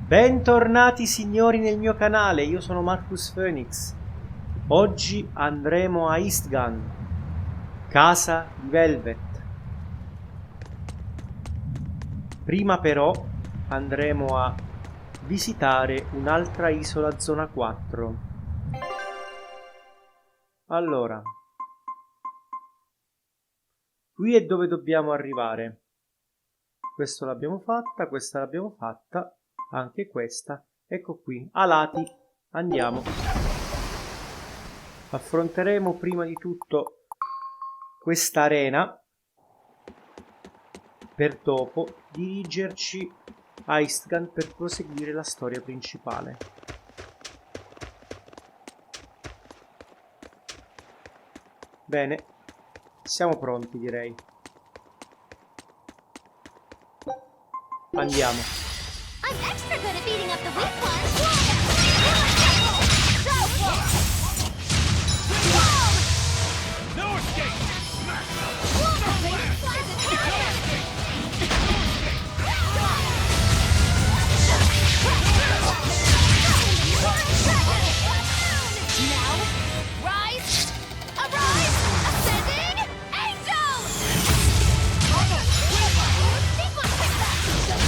Bentornati signori nel mio canale, io sono Marcus Phoenix. Oggi andremo a Eastgun, casa di Velvet. Prima però andremo a visitare un'altra isola zona 4. Allora, qui è dove dobbiamo arrivare. Questo l'abbiamo fatta, questa l'abbiamo fatta, anche questa. Ecco qui, a lati, andiamo. Affronteremo prima di tutto questa arena per dopo dirigerci a Eastgun per proseguire la storia principale. Bene, siamo pronti, direi. Andiamo. I'm extra good at beating up the weak ones. No escape! Now, rise, arise, ascending, angels! Sequence pickup!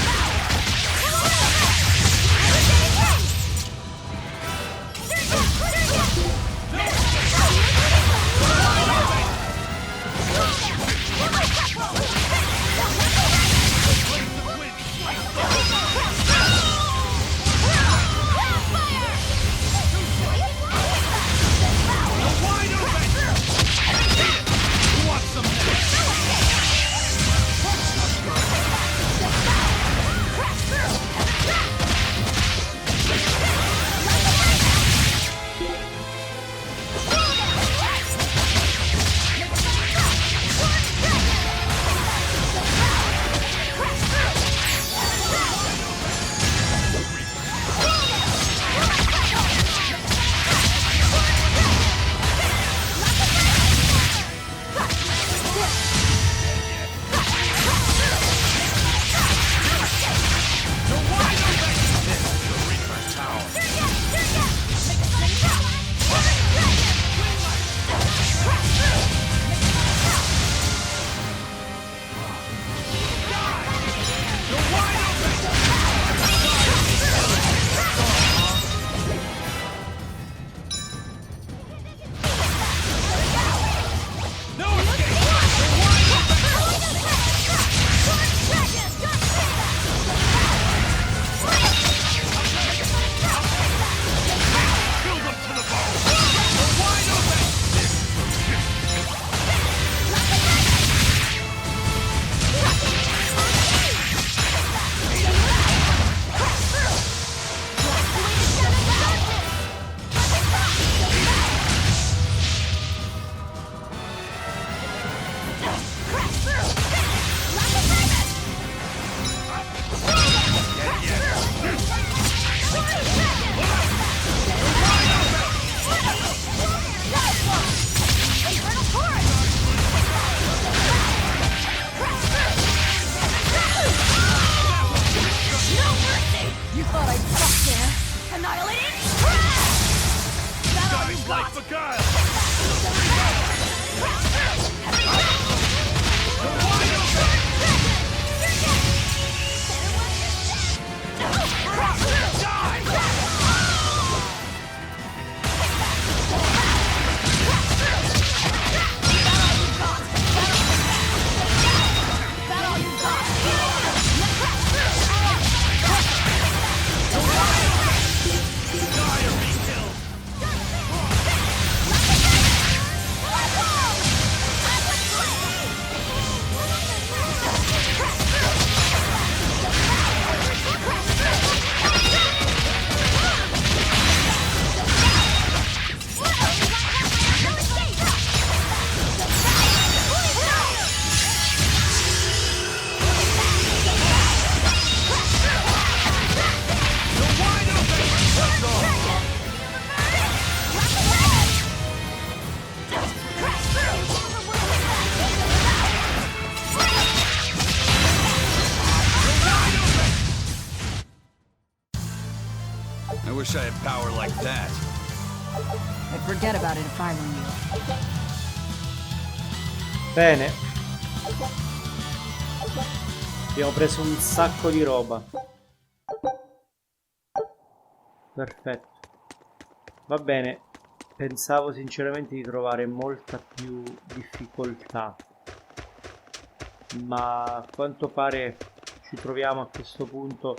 I wish I had power like that. I'd forget about it if I were you. Bene. Abbiamo preso un sacco di roba. Perfetto. Va bene. Pensavo sinceramente di trovare molta più difficoltà. Ma a quanto pare ci troviamo a questo punto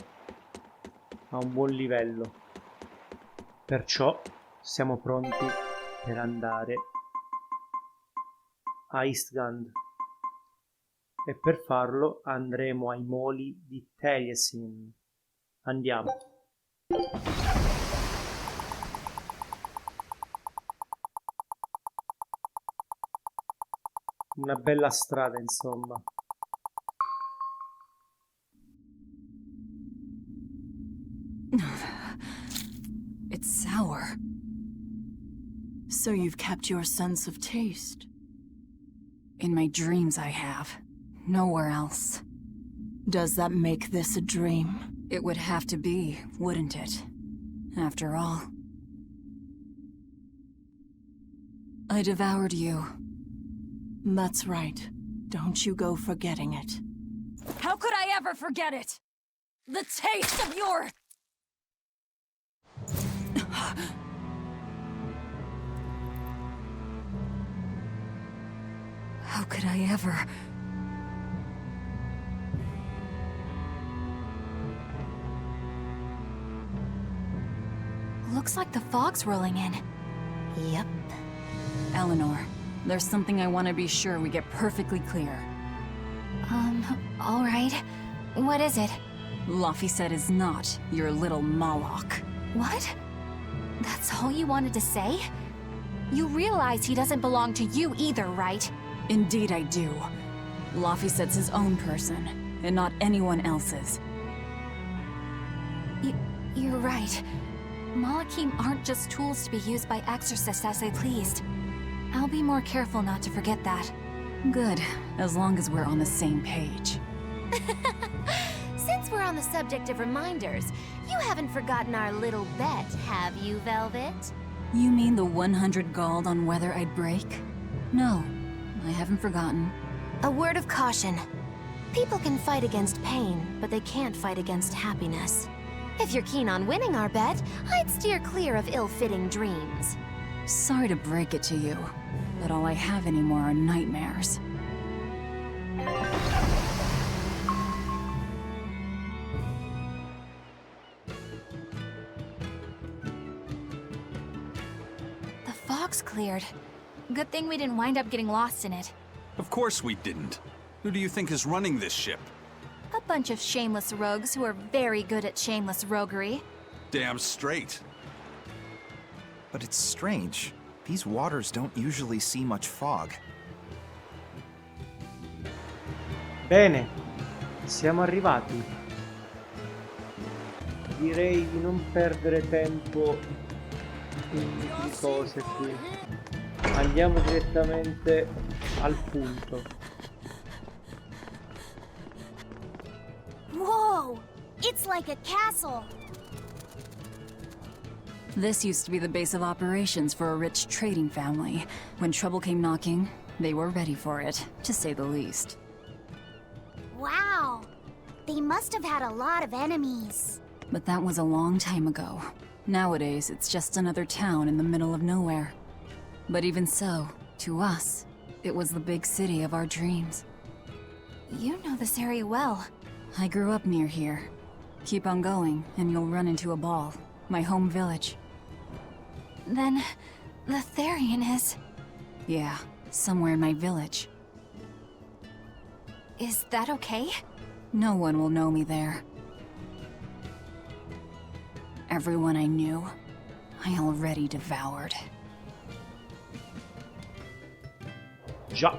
a un buon livello. Perciò siamo pronti per andare a Eastgard. E per farlo andremo ai moli di Taliesin. Andiamo. Una bella strada, insomma. It's sour. So you've kept your sense of taste? In my dreams I have. Nowhere else. Does that make this a dream? It would have to be, wouldn't it? After all. I devoured you. That's right. Don't you go forgetting it. How could I ever forget it? The taste of your... How could I ever... Looks like the fog's rolling in. Yep. Eleanor, there's something I want to be sure we get perfectly clear. All right. What is it? Laphicet is not your little Moloch. What? That's all you wanted to say? You realize he doesn't belong to you either, right? Indeed I do. Laphicet's his own person, and not anyone else's. You're right. Malachim aren't just tools to be used by exorcists as they pleased. I'll be more careful not to forget that. Good, as long as we're on the same page. Since we're on the subject of reminders, you haven't forgotten our little bet, have you, Velvet? You mean the 100 gold on whether I'd break? No, I haven't forgotten. A word of caution. People can fight against pain, but they can't fight against happiness. If you're keen on winning our bet, I'd steer clear of ill-fitting dreams. Sorry to break it to you, but all I have anymore are nightmares. The fog's cleared. Good thing we didn't wind up getting lost in it. Of course we didn't. Who do you think is running this ship? A bunch of shameless rogues who are very good at shameless roguery. Damn straight. But it's strange. These waters don't usually see much fog. Bene, siamo arrivati. Direi di non perdere tempo in cose qui. Andiamo direttamente al punto. Whoa! It's like a castle! This used to be the base of operations for a rich trading family. When trouble came knocking, they were ready for it, to say the least. Wow! They must have had a lot of enemies. But that was a long time ago. Nowadays, it's just another town in the middle of nowhere. But even so, to us, it was the big city of our dreams. You know this area well. I grew up near here. Keep on going, and you'll run into a ball. My home village. Then, the Therian is... Yeah, somewhere in my village. Is that okay? No one will know me there. Everyone I knew, I already devoured. Già.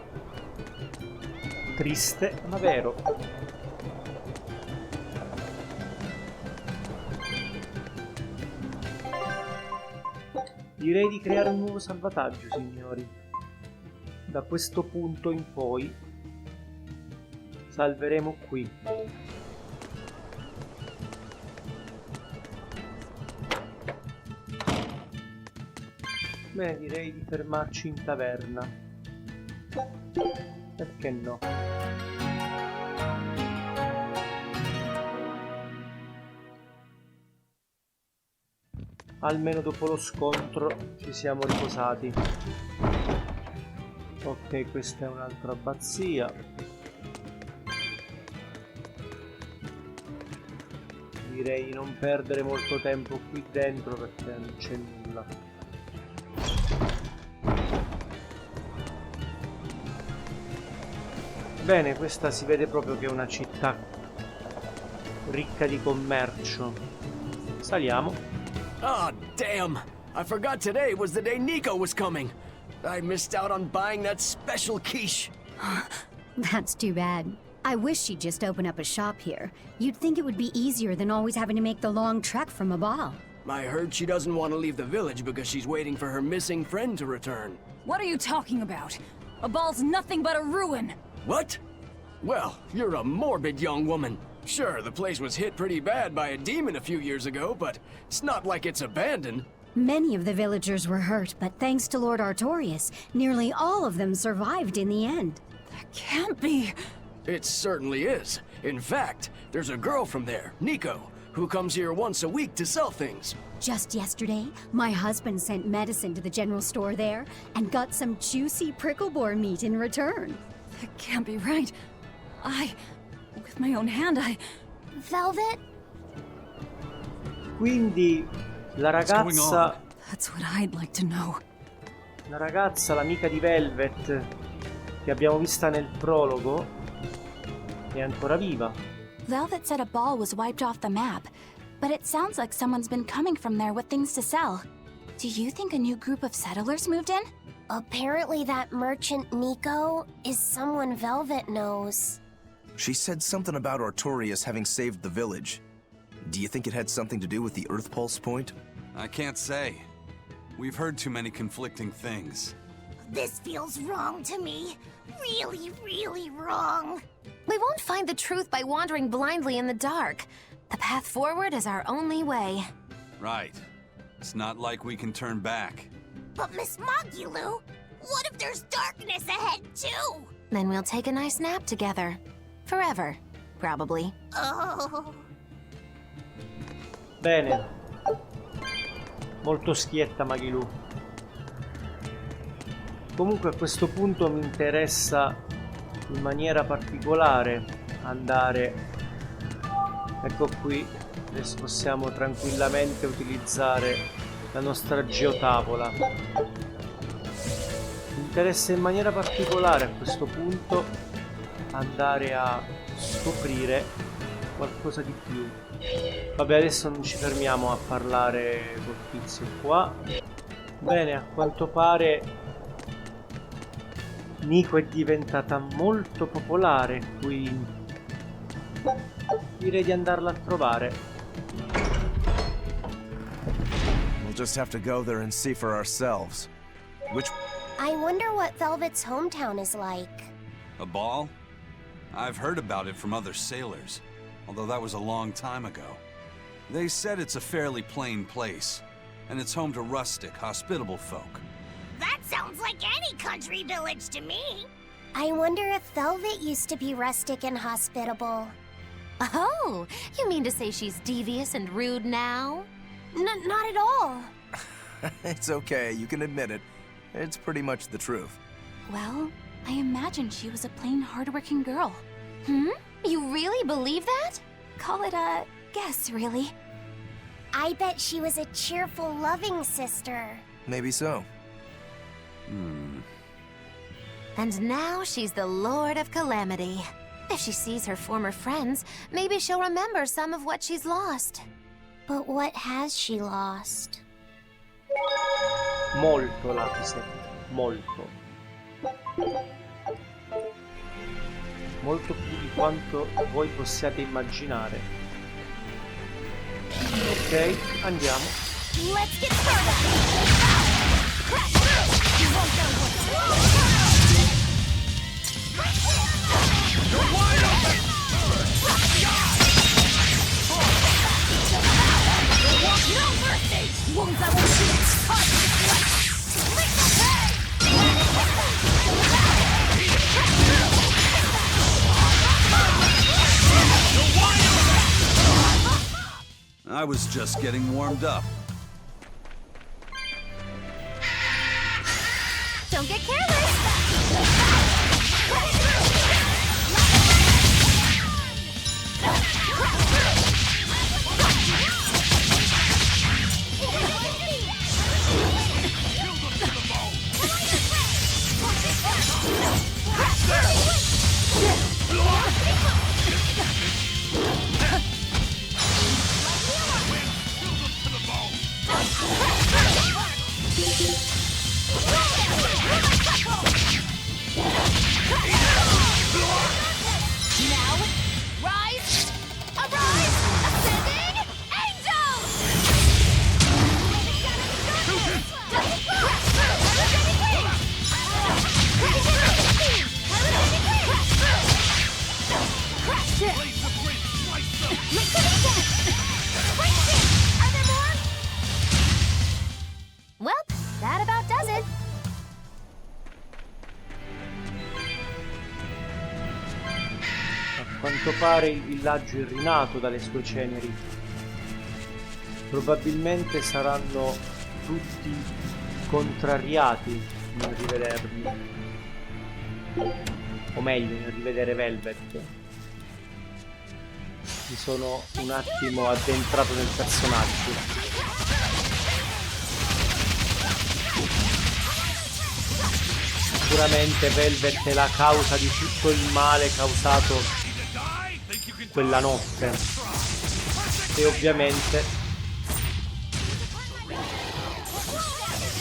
Triste, ma vero. Direi di creare un nuovo salvataggio, signori. Da questo punto in poi salveremo qui. Beh, direi di fermarci in taverna. Perché no? Almeno dopo lo scontro ci siamo riposati. Ok, questa è un'altra abbazia. Direi di non perdere molto tempo qui dentro perché non c'è nulla. Bene, questa si vede proprio che è una città ricca di commercio. Saliamo. Oh, damn! I forgot today was the day Nico was coming. I missed out on buying that special quiche. That's too bad. I wish she'd just open up a shop here. You'd think it would be easier than always having to make the long trek from a ball. I heard she doesn't want to leave the village because she's waiting for her missing friend to return. What are you talking about? A ball's nothing but a ruin. What? Well, you're a morbid young woman. Sure, the place was hit pretty bad by a demon a few years ago, but it's not like it's abandoned. Many of the villagers were hurt, but thanks to Lord Artorius, nearly all of them survived in the end. That can't be. It certainly is. In fact, there's a girl from there, Nico, who comes here once a week to sell things. Just yesterday, my husband sent medicine to the general store there and got some juicy prickle-boar meat in return. That can't be right. With my own hand, Velvet? Quindi la ragazza, That's what I'd like to know. la ragazza, l'amica di Velvet che abbiamo vista nel prologo, è ancora viva. Velvet said a ball was wiped off the map, but it sounds like someone's been coming from there with things to sell. Do you think a new group of settlers moved in? Apparently that merchant Nico is someone Velvet knows. She said something about Artorius having saved the village. Do you think it had something to do with the Earth Pulse point? I can't say. We've heard too many conflicting things. This feels wrong to me. Really, really wrong. We won't find the truth by wandering blindly in the dark. The path forward is our only way. Right. It's not like we can turn back. But Miss Mogulu, what if there's darkness ahead too? Then we'll take a nice nap together. Forever, probably. Oh. Bene. Molto schietta Magilu. Comunque a questo punto mi interessa in maniera particolare andare, ecco qui, adesso possiamo tranquillamente utilizzare la nostra geotavola. Mi interessa in maniera particolare a questo punto andare a scoprire qualcosa di più. Vabbè, adesso non ci fermiamo a parlare col tizio qua. Bene, a quanto pare Nico è diventata molto popolare qui. Direi di andarla a trovare. We'll just have to go there and see for ourselves. I wonder what Velvet's hometown is like. A ball? I've heard about it from other sailors, although that was a long time ago. They said it's a fairly plain place, and it's home to rustic, hospitable folk. That sounds like any country village to me. I wonder if Velvet used to be rustic and hospitable. Oh, you mean to say she's devious and rude now? Not at all. It's okay, you can admit it. It's pretty much the truth. Well, I imagine she was a plain, hardworking girl. You really believe that? Call it a guess, really. I bet she was a cheerful, loving sister. Maybe so. And now she's the Lord of Calamity. If she sees her former friends, maybe she'll remember some of what she's lost. But what has she lost? Molto, Lapise. Molto. Molto più di quanto voi possiate immaginare. Ok, andiamo. Let's get started! I was just getting warmed up. Don't get careless! Now, rise! Arise! Ascending! Angel! Are there more? Well, that about does it. A quanto pare il villaggio è rinato dalle sue ceneri. Probabilmente saranno tutti contrariati nel rivedermi. O meglio, nel rivedere Velvet. Mi sono un attimo addentrato nel personaggio. Sicuramente Velvet è la causa di tutto il male causato quella notte. E ovviamente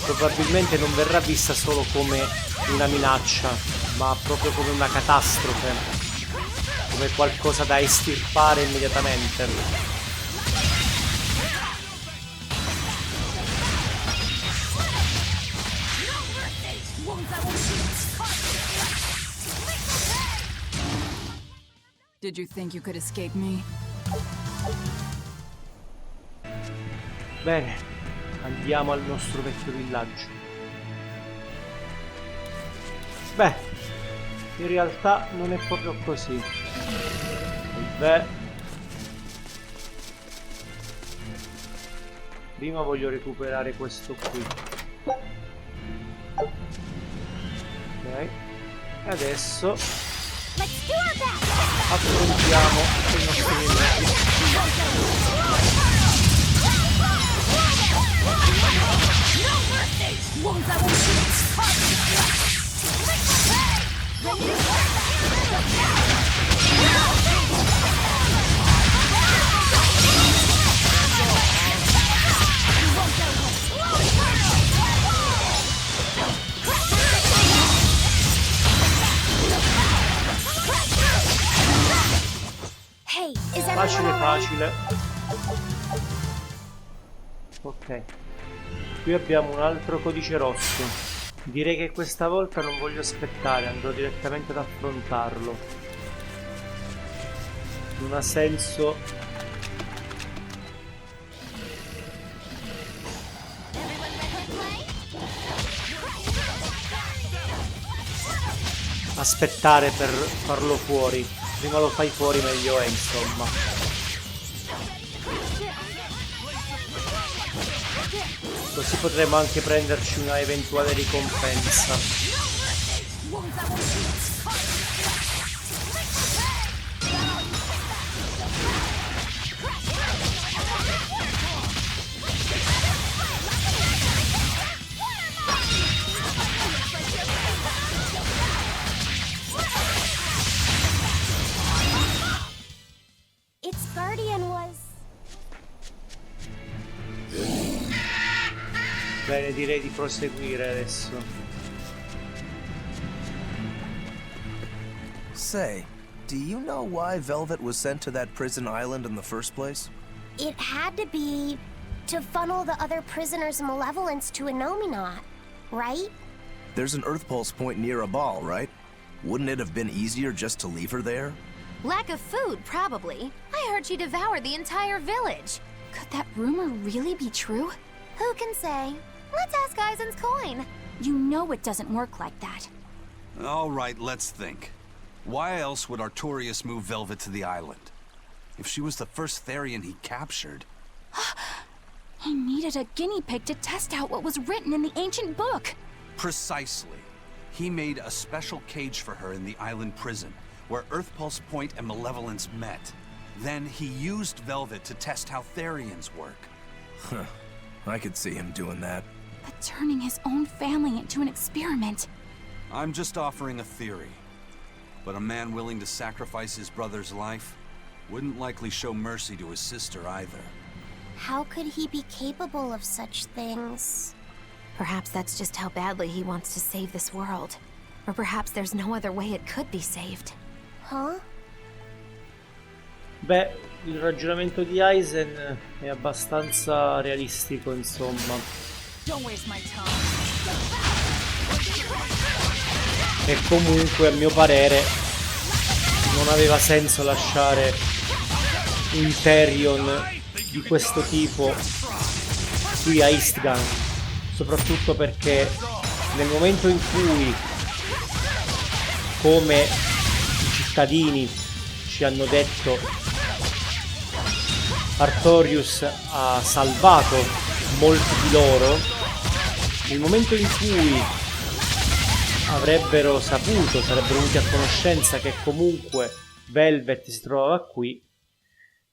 probabilmente non verrà vista solo come una minaccia, ma proprio come una catastrofe, come qualcosa da estirpare immediatamente. Did you think you could escape me? Bene, andiamo al nostro vecchio villaggio. Beh, in realtà non è proprio così. Beh, prima voglio recuperare questo qui. Ok, e adesso affrontiamo il nostro villaggio. Facile facile. Ok, qui abbiamo un altro codice rosso. Direi che questa volta non voglio aspettare, andrò direttamente ad affrontarlo. Non ha senso aspettare per farlo fuori. Prima lo fai fuori meglio è, insomma. Così potremo anche prenderci una eventuale ricompensa. Bene, direi di proseguire adesso. Say, do you know why Velvet was sent to that prison island in the first place? It had to be to funnel the other prisoners' malevolence to Enominat, right? There's an Earth Pulse point near a ball, right? Wouldn't it have been easier just to leave her there? Lack of food, probably. I heard she devoured the entire village. Could that rumor really be true? Who can say? Let's ask Eisen's coin. You know it doesn't work like that. All right, let's think. Why else would Artorias move Velvet to the island? If she was the first Therian he captured, He needed a guinea pig to test out what was written in the ancient book. Precisely. He made a special cage for her in the island prison, where Earth Pulse Point and Malevolence met. Then he used Velvet to test how Therians work. Huh. I could see him doing that. But turning his own family into an experiment. I'm just offering a theory. But a man willing to sacrifice his brother's life wouldn't likely show mercy to his sister either. How could he be capable of such things? Perhaps that's just how badly he wants to save this world. Or perhaps there's no other way it could be saved. Huh? Beh, il ragionamento di Aizen è abbastanza realistico, insomma. E comunque, a mio parere, non aveva senso lasciare un Therion di questo tipo qui a Eastgang, soprattutto perché nel momento in cui, come i cittadini ci hanno detto, Artorius ha salvato molti di loro, nel momento in cui avrebbero saputo, sarebbero venuti a conoscenza che comunque Velvet si trovava qui,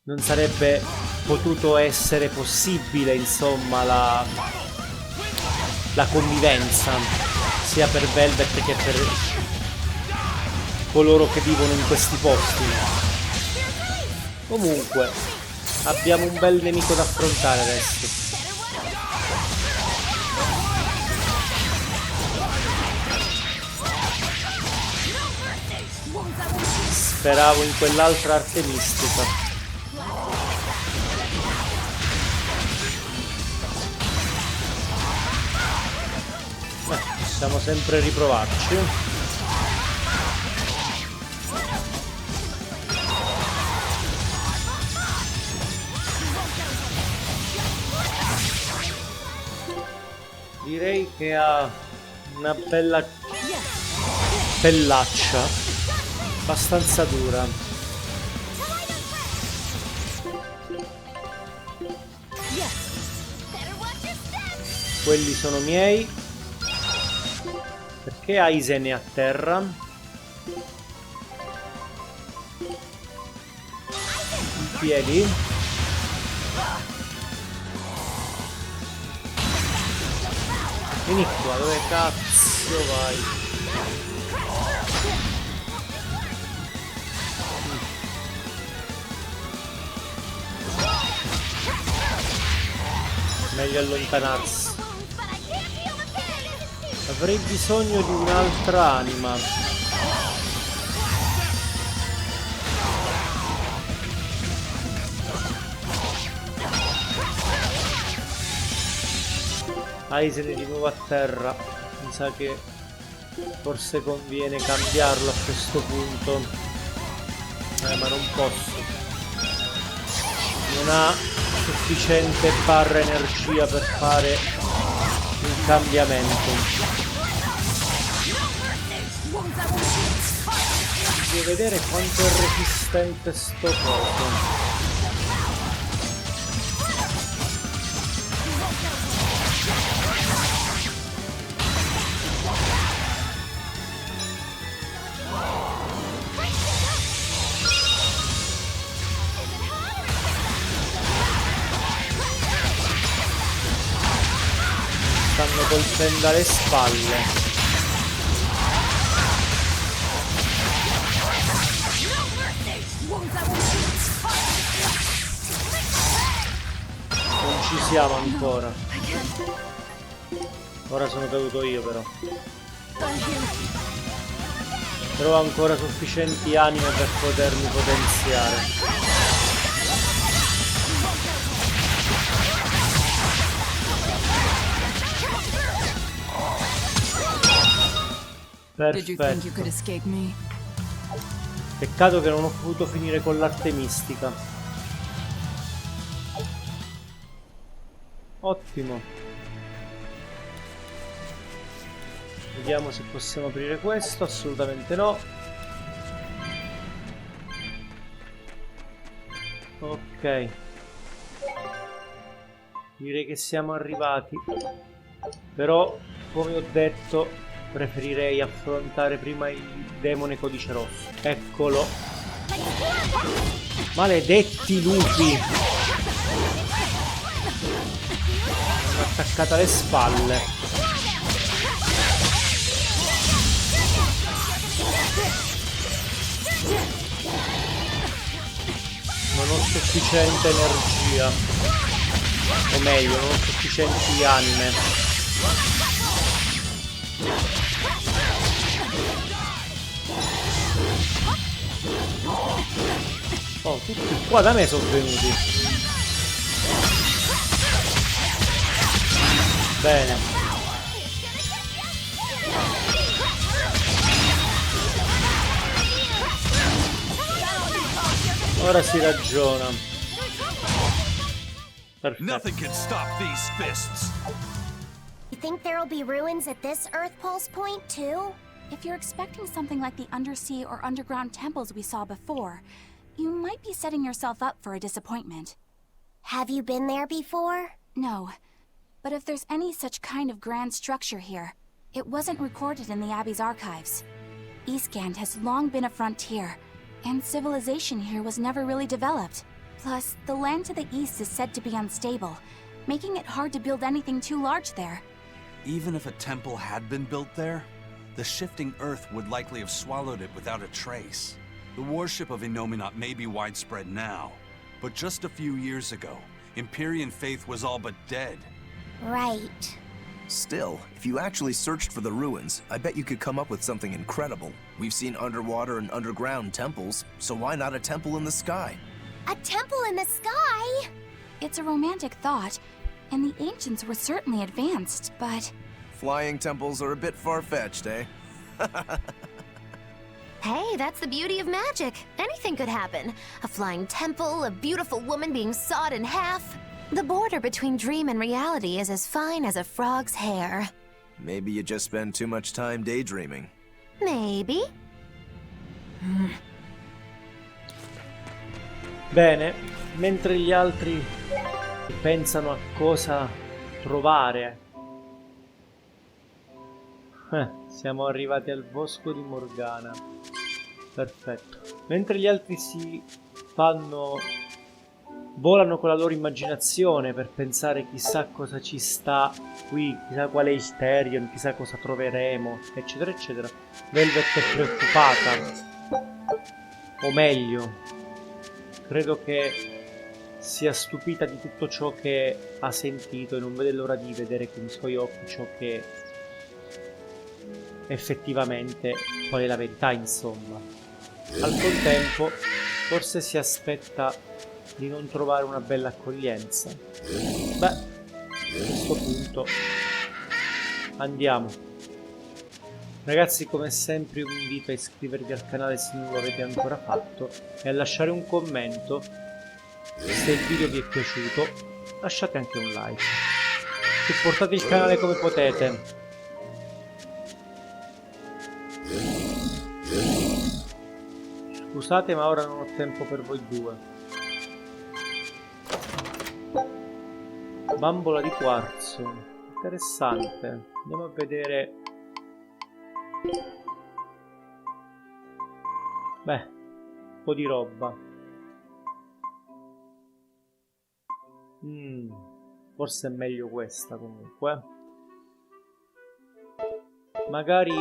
non sarebbe potuto essere possibile, insomma, la convivenza, sia per Velvet che per coloro che vivono in questi posti. Comunque, abbiamo un bel nemico da affrontare adesso. Speravo in quell'altra arte mistica. Possiamo sempre riprovarci. Direi che ha una bella pellaccia, abbastanza dura. Quelli sono miei. Perché Aizen è a terra? In piedi. Vieni qua, dove cazzo vai? Meglio allontanarsi. Avrei bisogno di un'altra anima. Aizen è di nuovo a terra. Mi sa che forse conviene cambiarlo a questo punto. Ma non posso. Non ha sufficiente barra energia per fare un cambiamento. Devo vedere quanto è resistente sto coso. Stanno colpendo alle spalle. Non ci siamo ancora. Ora sono caduto io però. Però ho ancora sufficienti anime per potermi potenziare. Perfetto. Peccato che non ho potuto finire con l'arte mistica. Ottimo. Vediamo se possiamo aprire questo. Assolutamente no. Ok. Direi che siamo arrivati. Però, come ho detto, preferirei affrontare prima il demone codice rosso. Eccolo. Maledetti lupi. Sono attaccata alle spalle. Non ho sufficiente energia. O meglio, non ho sufficienti anime. Oh, tutti qua da me sono venuti. Bene. Ora si ragiona. Perfetto. Nothing can stop these fists. You think there'll be ruins at this Earth Pulse point, too? If you're expecting something like the undersea or underground temples we saw before, you might be setting yourself up for a disappointment. Have you been there before? No, but if there's any such kind of grand structure here, it wasn't recorded in the Abbey's archives. Eastgand has long been a frontier, and civilization here was never really developed. Plus, the land to the east is said to be unstable, making it hard to build anything too large there. Even if a temple had been built there, the shifting earth would likely have swallowed it without a trace. The worship of Innominat may be widespread now, but just a few years ago, Empyrean faith was all but dead. Right. Still, if you actually searched for the ruins, I bet you could come up with something incredible. We've seen underwater and underground temples, so why not a temple in the sky? A temple in the sky? It's a romantic thought, and the ancients were certainly advanced, but... Flying temples are a bit far-fetched, eh? Hey, that's the beauty of magic. Anything could happen. A flying temple, a beautiful woman being sawed in half. The border between dream and reality is as fine as a frog's hair. Maybe you just spend too much time daydreaming. Maybe. Bene, mentre gli altri pensano a cosa trovare. Siamo arrivati al bosco di Morgana. Perfetto. Mentre gli altri volano con la loro immaginazione per pensare chissà cosa ci sta qui, chissà qual è Hysterion, chissà cosa troveremo, eccetera eccetera. Velvet è preoccupata. O meglio, credo che sia stupita di tutto ciò che ha sentito e non vede l'ora di vedere con i suoi occhi ciò che effettivamente poi è la verità, insomma. Al contempo forse si aspetta di non trovare una bella accoglienza. Beh, a questo punto andiamo. Ragazzi, come sempre vi invito a iscrivervi al canale se non lo avete ancora fatto e a lasciare un commento. Se il video vi è piaciuto, lasciate anche un like. Supportate il canale come potete. Scusate, ma ora non ho tempo per voi due. Bambola di quarzo. Interessante. Andiamo a vedere. Beh, un po' di roba. Forse è meglio questa comunque. Magari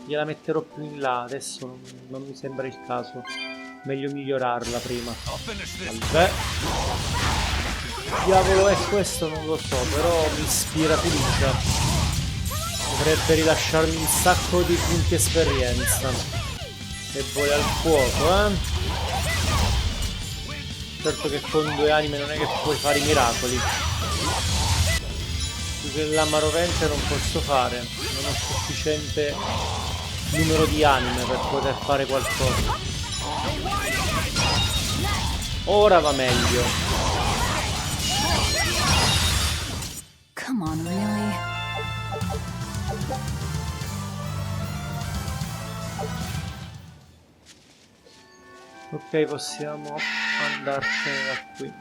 gliela metterò più in là, adesso non mi sembra il caso. Meglio migliorarla prima. Vabbè. Diavolo è questo, non lo so, però mi ispira fiducia. Dovrebbe rilasciarmi un sacco di punti esperienza. E vuole al fuoco, Certo che con 2 anime non è che puoi fare i miracoli. Più che lama rovente non posso fare. Non ho sufficiente numero di anime per poter fare qualcosa. Ora va meglio. Come on, really? Ok, possiamo andarcene da qui.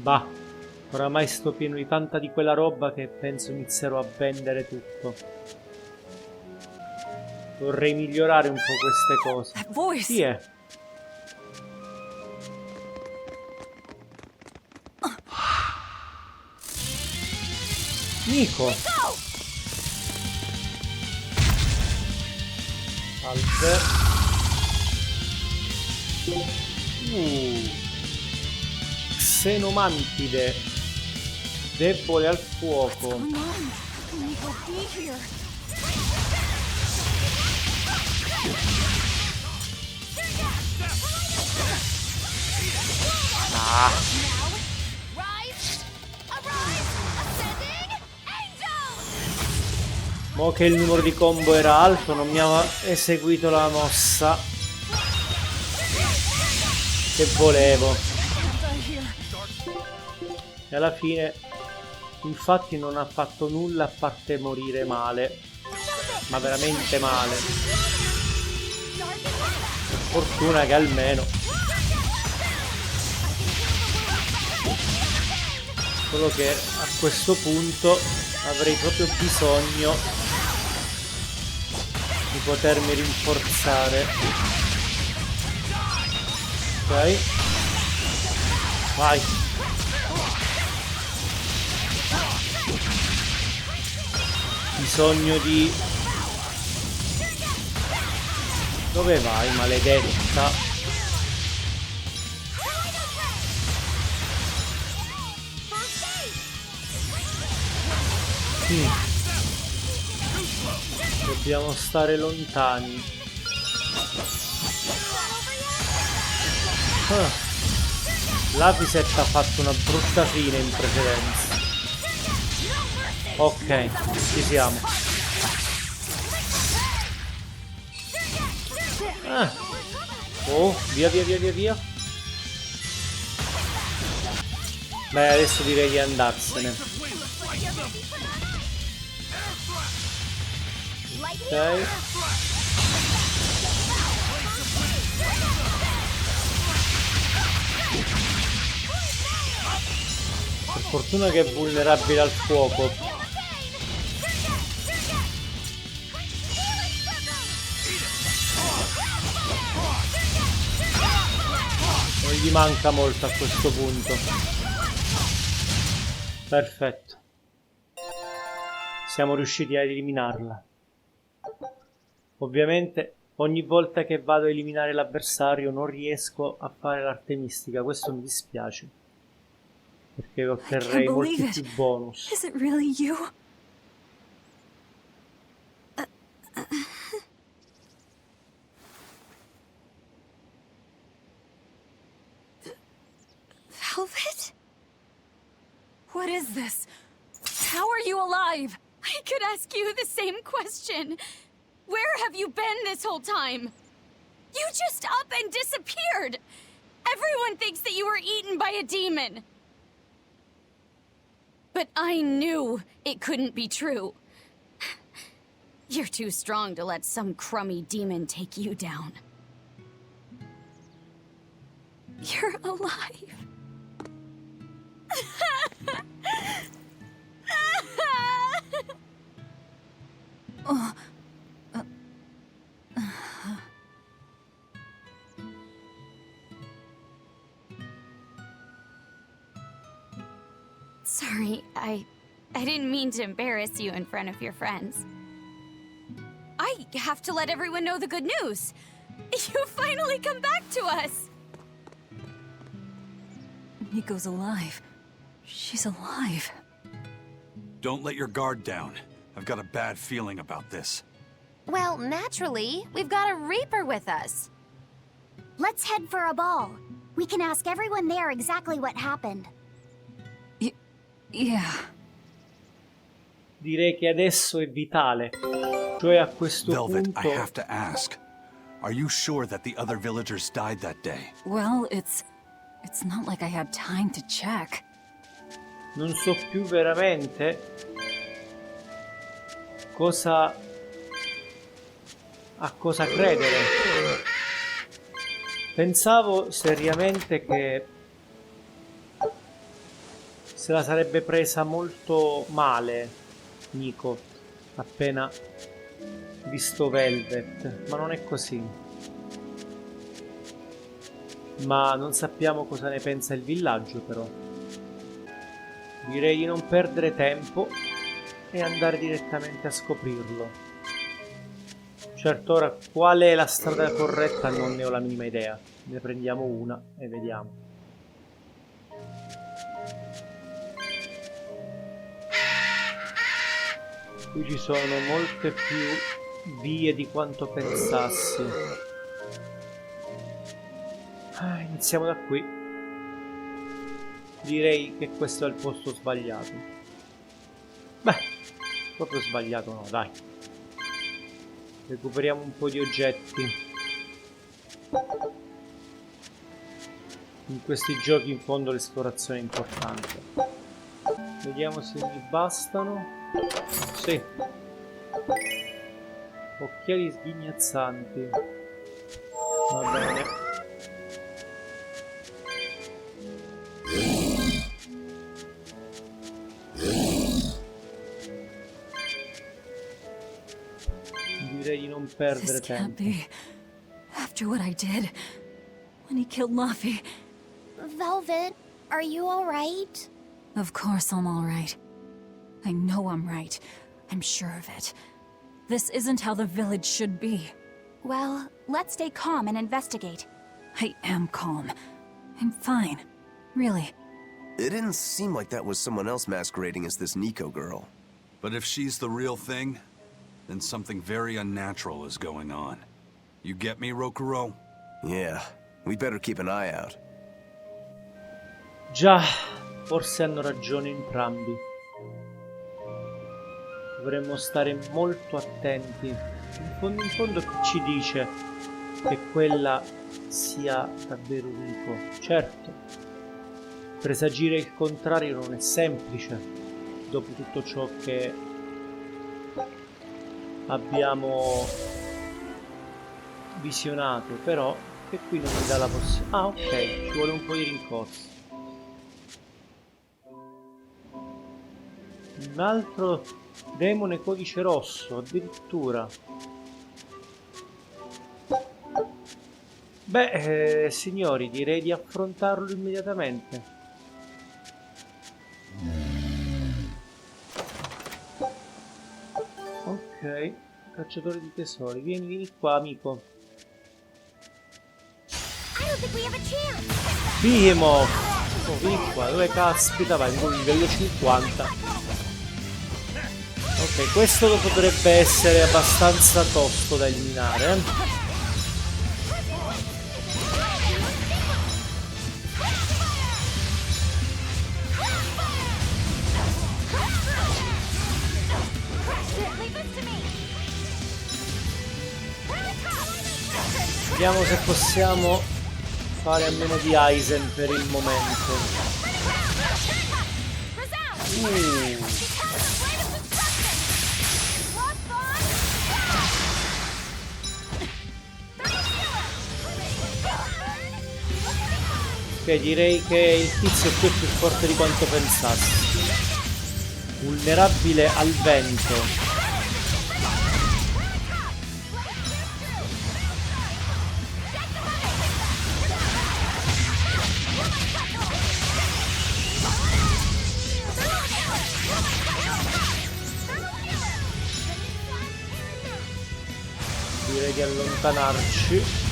Bah, oramai sto pieno di tanta di quella roba che penso inizierò a vendere tutto. Vorrei migliorare un po' queste cose. That voice. Chi è? Nico. Salve. Xenomantide. Debole al fuoco. Ah. Mo che il numero di combo era alto, non mi ha eseguito la mossa che volevo. E alla fine, infatti, non ha fatto nulla a parte morire male. Ma veramente male. Fortuna che almeno. Solo che a questo punto avrei proprio bisogno di potermi rinforzare. Ok. Vai. Bisogno di... Dove vai, maledetta? Dobbiamo stare lontani. L'Apiset ha fatto una brutta fine in precedenza. Ok, ci siamo. Oh, via via via via via. Beh, adesso direi di andarsene. Ok. Per fortuna che è vulnerabile al fuoco. Non gli manca molto a questo punto. Perfetto. Siamo riusciti a eliminarla. Ovviamente ogni volta che vado a eliminare l'avversario non riesco a fare l'arte mistica, questo mi dispiace. Perché otterrei molti più bonus. Is it really you? Velvet? What is this? How are you alive? I could ask you the same question. Where have you been this whole time? You just up and disappeared! Everyone thinks that you were eaten by a demon. But I knew it couldn't be true. You're too strong to let some crummy demon take you down. You're alive. Sorry, I didn't mean to embarrass you in front of your friends. I have to let everyone know the good news. You finally come back to us! Nico's alive. She's alive. Don't let your guard down. I've got a bad feeling about this. Well, naturally, we've got a Reaper with us. Let's head for a ball. We can ask everyone there exactly what happened. Yeah. Direi che adesso è vitale. Cioè a questo Velvet, punto... I have to ask. Are you sure that the other villagers died that day? Well, it's not like I had time to check. Non so più veramente a cosa credere. Pensavo seriamente che se la sarebbe presa molto male Nico appena visto Velvet, ma non è così. Ma non sappiamo cosa ne pensa il villaggio, però. Direi di non perdere tempo e andare direttamente a scoprirlo. Certo, ora qual è la strada corretta non ne ho la minima idea. Ne prendiamo una e vediamo. Qui ci sono molte più vie di quanto pensassi. Iniziamo da qui. Direi che questo è il posto sbagliato. Beh, proprio sbagliato no, dai. Recuperiamo un po' di oggetti. In questi giochi in fondo l'esplorazione è importante. Vediamo se mi bastano. Sì. Occhiali sghignazzanti. Va bene. Direi di non perdere This can't tempo. be. After what I did, when he killed Luffy. Velvet, are you alright? Of course I'm all right. I know I'm right. I'm sure of it. This isn't how the village should be. Well, let's stay calm and investigate. I am calm. I'm fine. Really. It didn't seem like that was someone else masquerading as this Nico girl. But if she's the real thing, then something very unnatural is going on. You get me, Rokuro? Yeah, we better keep an eye out. Già, forse hanno ragione entrambi. Dovremmo stare molto attenti. In fondo chi ci dice che quella sia davvero Nico? Certo, presagire il contrario non è semplice, dopo tutto ciò che abbiamo visionato, però che qui non mi dà la possibilità. Ah, ok, ci vuole un po' di rincorso. Un altro demone codice rosso, addirittura. Beh, signori, direi di affrontarlo immediatamente. Ok, cacciatore di tesori, vieni qua, amico. Behemoth! Oh, vieni qua, dove caspita vai? Un livello 50. Ok, questo potrebbe essere abbastanza tosto da eliminare, Vediamo se possiamo fare a meno di Aizen per il momento. Ok, direi che il tizio qui è più forte di quanto pensassi. Vulnerabile al vento. Direi di allontanarci.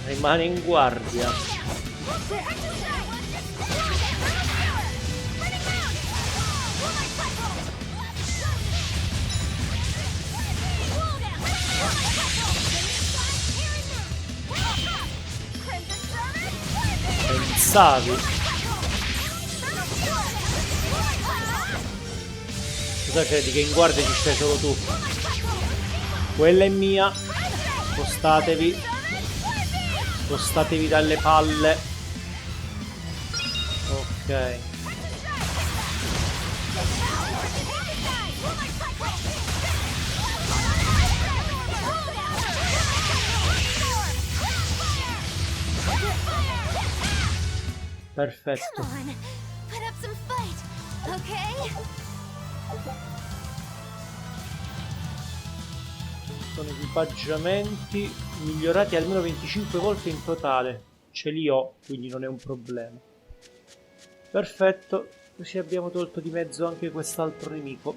Rimane in guardia. Pensavi? Cosa credi che in guardia ci stai solo tu? Quella è mia. Spostatevi. Spostatevi dalle palle. Ok. Perfetto. Come on, put up some fight, okay? Sono equipaggiamenti migliorati almeno 25 volte in totale. Ce li ho, quindi non è un problema. Perfetto, così abbiamo tolto di mezzo anche quest'altro nemico.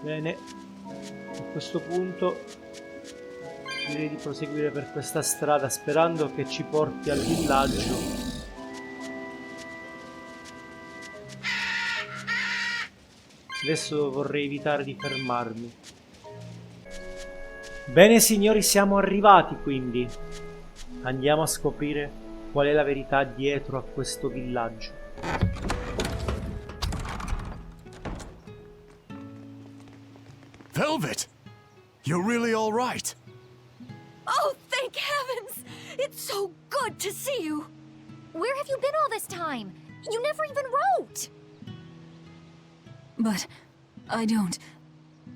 Bene, a questo punto direi di proseguire per questa strada sperando che ci porti al villaggio. Adesso vorrei evitare di fermarmi. Bene signori, siamo arrivati quindi. Andiamo a scoprire qual è la verità dietro a questo villaggio. Velvet! You're really all right. Oh, thank heavens! It's so good to see you! Where have you been all this time? You never even wrote! But I don't.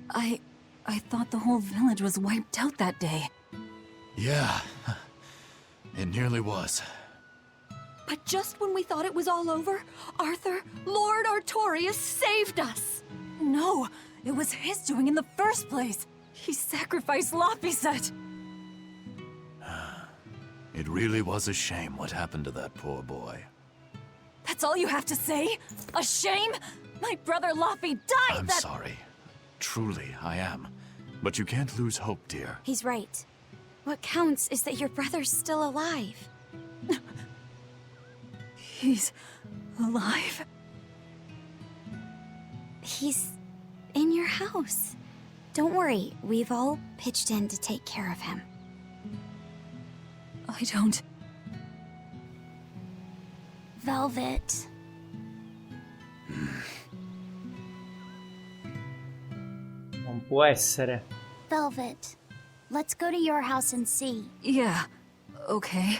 I thought the whole village was wiped out that day. Yeah, it nearly was. But just when we thought it was all over, Arthur, Lord Artorias saved us! No, it was his doing in the first place. He sacrificed Laphicet. It really was a shame what happened to that poor boy. That's all you have to say? A shame? My brother Laphie died. I'm sorry. Truly, I am. But you can't lose hope, dear. He's right. What counts is that your brother's still alive. He's alive. He's in your house. Don't worry, we've all pitched in to take care of him. I don't... Velvet. Non può essere. Velvet, let's go to your house and see. Yeah, okay.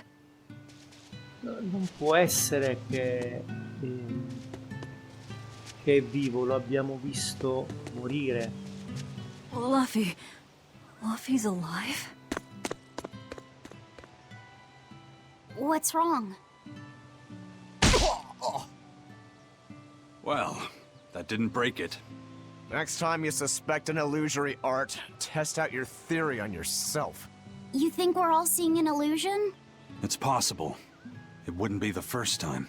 Non può essere che è vivo, lo abbiamo visto morire. Laphie's alive? What's wrong? Well, that didn't break it. Next time you suspect an illusory art, test out your theory on yourself. You think we're all seeing an illusion? It's possible. It wouldn't be the first time.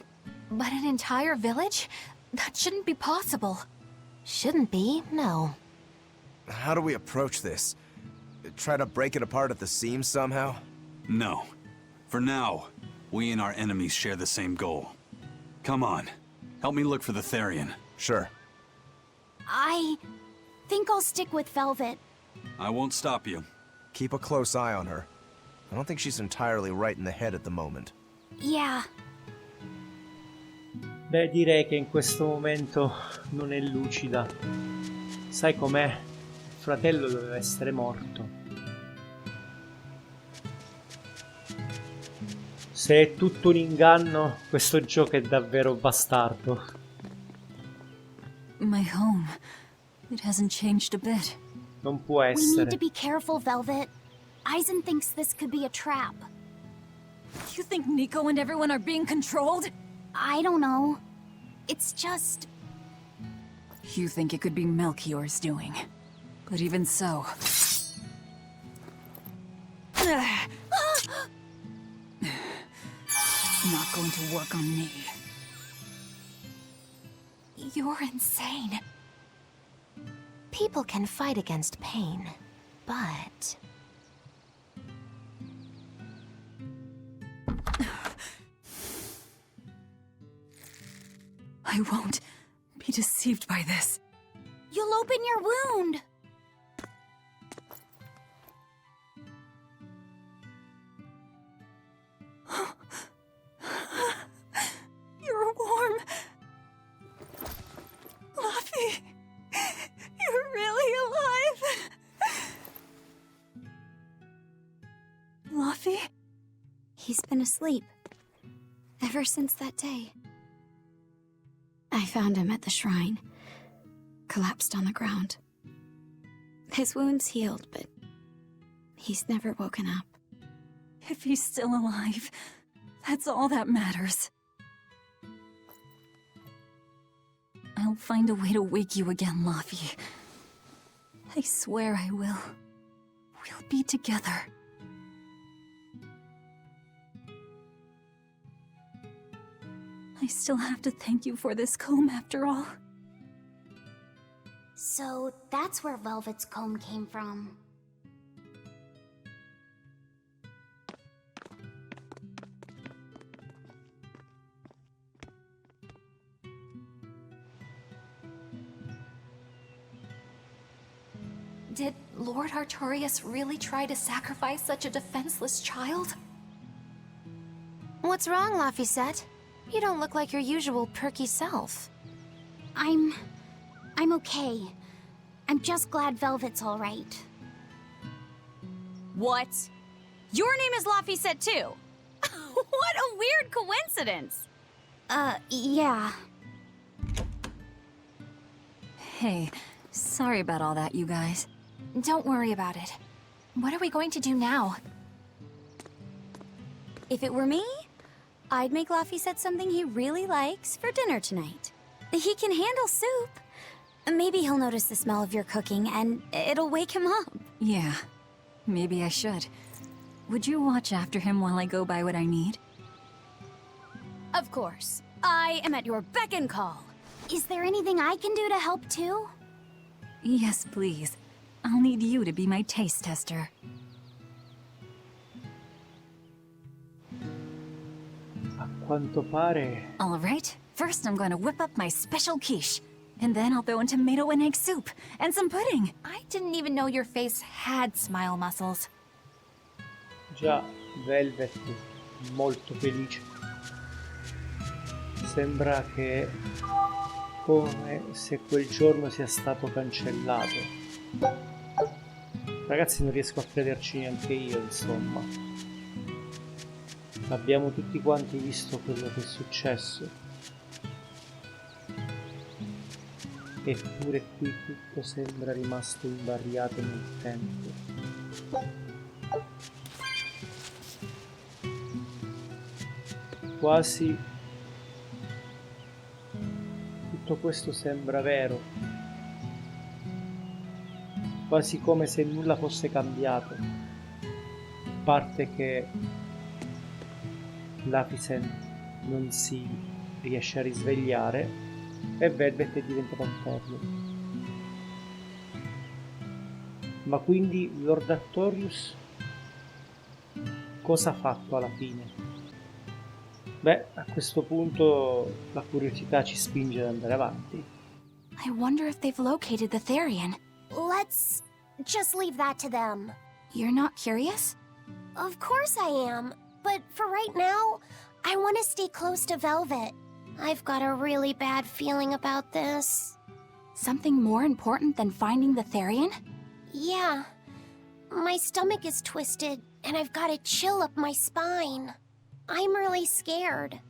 But an entire village? That shouldn't be possible. Shouldn't be, no. How do we approach this? Try to break it apart at the seams somehow? No. For now, we and our enemies share the same goal. Come on. Help me look for the Therian. Sure. I think I'll stick with Velvet. I won't stop you. Keep a close eye on her. I don't think she's entirely right in the head at the moment. Yeah. Beh, direi che in questo momento non è lucida. Sai com'è? Il fratello doveva essere morto. Se è tutto un inganno, questo gioco è davvero bastardo. My home. It hasn't changed a bit. Non può We need essere. to be careful, Velvet. Eisen thinks this could be a trap. You think Nico and everyone are being controlled? I don't know. It's just... You think it could be Melchior's doing. But even so... It's not going to work on me. You're insane. People can fight against pain, but... I won't be deceived by this. You'll open your wound. Luffy? He's been asleep. Ever since that day. I found him at the shrine. Collapsed on the ground. His wounds healed, but he's never woken up. If he's still alive, that's all that matters. I'll find a way to wake you again, Luffy. I swear I will. We'll be together. I still have to thank you for this comb after all. So that's where Velvet's comb came from. Did Lord Artorias really try to sacrifice such a defenseless child? What's wrong, Laphicet? You don't look like your usual perky self. I'm okay. I'm just glad Velvet's all right. What? Your name is Laphicet too? What a weird coincidence! Yeah. Hey, sorry about all that, you guys. Don't worry about it. What are we going to do now? If it were me, I'd make Laphicet something he really likes for dinner tonight. He can handle soup. Maybe he'll notice the smell of your cooking and it'll wake him up. Yeah, maybe I should. Would you watch after him while I go buy what I need? Of course. I am at your beck and call. Is there anything I can do to help too? Yes, please. I'll need you to be my taste tester. A quanto pare... All right, first I'm going to whip up my special quiche. And then I'll throw in tomato and egg soup, and some pudding. I didn't even know your face had smile muscles. Già, Velvet molto felice. Sembra che come se quel giorno sia stato cancellato. Ragazzi, non riesco a crederci neanche io, insomma. Abbiamo tutti quanti visto quello che è successo. Eppure qui tutto sembra rimasto invariato nel tempo. Quasi tutto questo sembra vero, quasi come se nulla fosse cambiato, a parte che Laphicet non si riesce a risvegliare e Velvet è diventata un perlo. Ma quindi Lord Artorias cosa ha fatto alla fine? Beh, a questo punto la curiosità ci spinge ad andare avanti. I wonder if they've located the Therian. Let's just leave that to them. You're not curious? Of course I am, but for right now, I want to stay close to Velvet. I've got a really bad feeling about this. Something more important than finding the Therian? Yeah. My stomach is twisted, and I've got a chill up my spine. I'm really scared.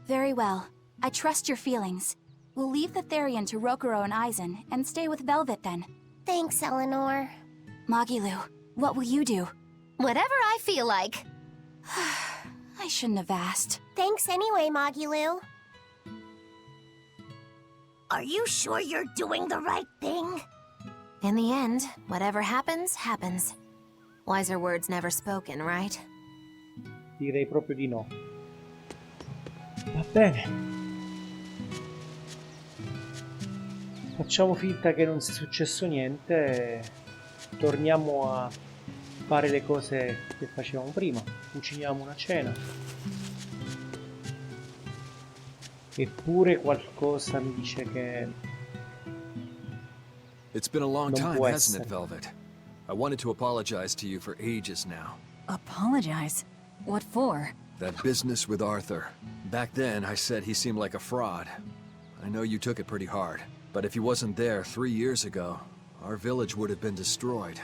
Very well. I trust your feelings. We'll leave the Therian to Rokuro and Aizen, and stay with Velvet then. Thanks, Eleanor. Magilu, what will you do? Whatever I feel like. I shouldn't have asked. Thanks anyway, Magilu. Are you sure you're doing the right thing? In the end, whatever happens, happens. Wiser words never spoken, right? Direi proprio di no. Va bene. Facciamo finta che non sia successo niente e torniamo a fare le cose che facevamo prima. Cuciniamo una cena. Eppure qualcosa mi dice che It's been a long non time, può hasn't essere. it, Velvet? I wanted to apologize to you for ages now. Apologize? What for? That business with Arthur. Back then, I said he seemed like a fraud. I know you took it pretty hard, but if he wasn't there 3 years ago, our village would have been destroyed.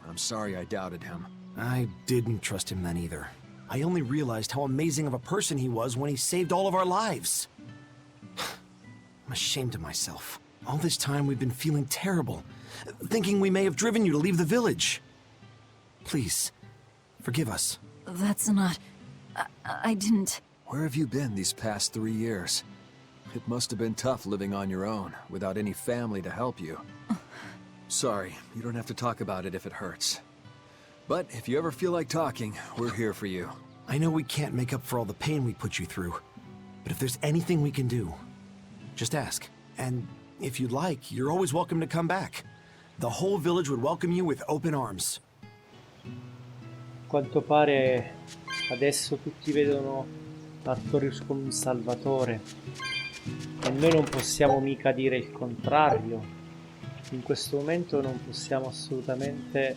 I'm sorry I doubted him. I didn't trust him then either. I only realized how amazing of a person he was when he saved all of our lives. I'm ashamed of myself. All this time we've been feeling terrible, thinking we may have driven you to leave the village. Please, forgive us. That's not... I didn't... Where have you been these past 3 years? It must have been tough living on your own, without any family to help you. Sorry, you don't have to talk about it if it hurts. But if you ever feel like talking, we're here for you. I know we can't make up for all the pain we put you through, but if there's anything we can do, just ask. And if you'd like, you're always welcome to come back. The whole village would welcome you with open arms. Quanto pare adesso tutti vedono Artorius come un salvatore e noi non possiamo mica dire il contrario. In questo momento non possiamo assolutamente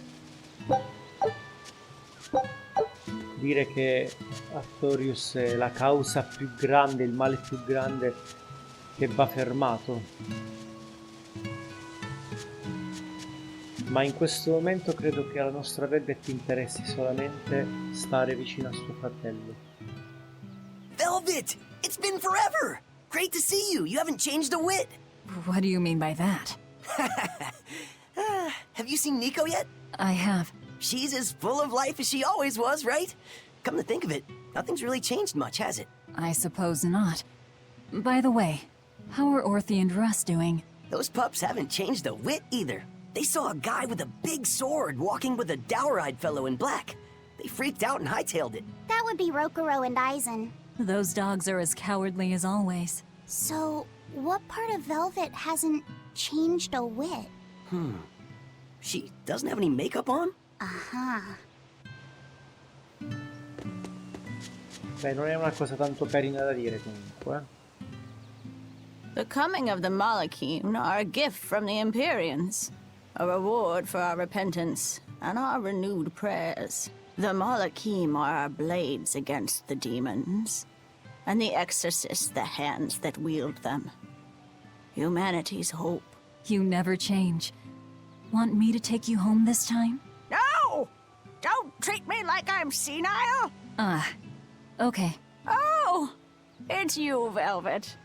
dire che Artorius è la causa più grande, il male più grande che va fermato. Ma in questo momento credo che alla nostra Velvet interessi solamente stare vicino a suo fratello. Velvet! It's been forever! Great to see you! You haven't changed a whit! What do you mean by that? Have you seen Nico yet? I have. She's as full of life as she always was, right? Come to think of it, nothing's really changed much, has it? I suppose not. By the way, how are Orthy and Russ doing? Those pups haven't changed a whit either. They saw a guy with a big sword walking with a dour-eyed fellow in black. They freaked out and hightailed it. That would be Rokuro and Aizen. Those dogs are as cowardly as always. So, what part of Velvet hasn't changed a whit? She doesn't have any makeup on? Uh-huh. Beh, non è una cosa tanto carina da dire comunque. The coming of the Malakim are a gift from the Empyreans, a reward for our repentance and our renewed prayers. The Malakim are our blades against the demons, and the exorcists the hands that wield them. Humanity's hope. You never change. Want me to take you home this time? No! Don't treat me like I'm senile! Okay. Oh! It's you, Velvet.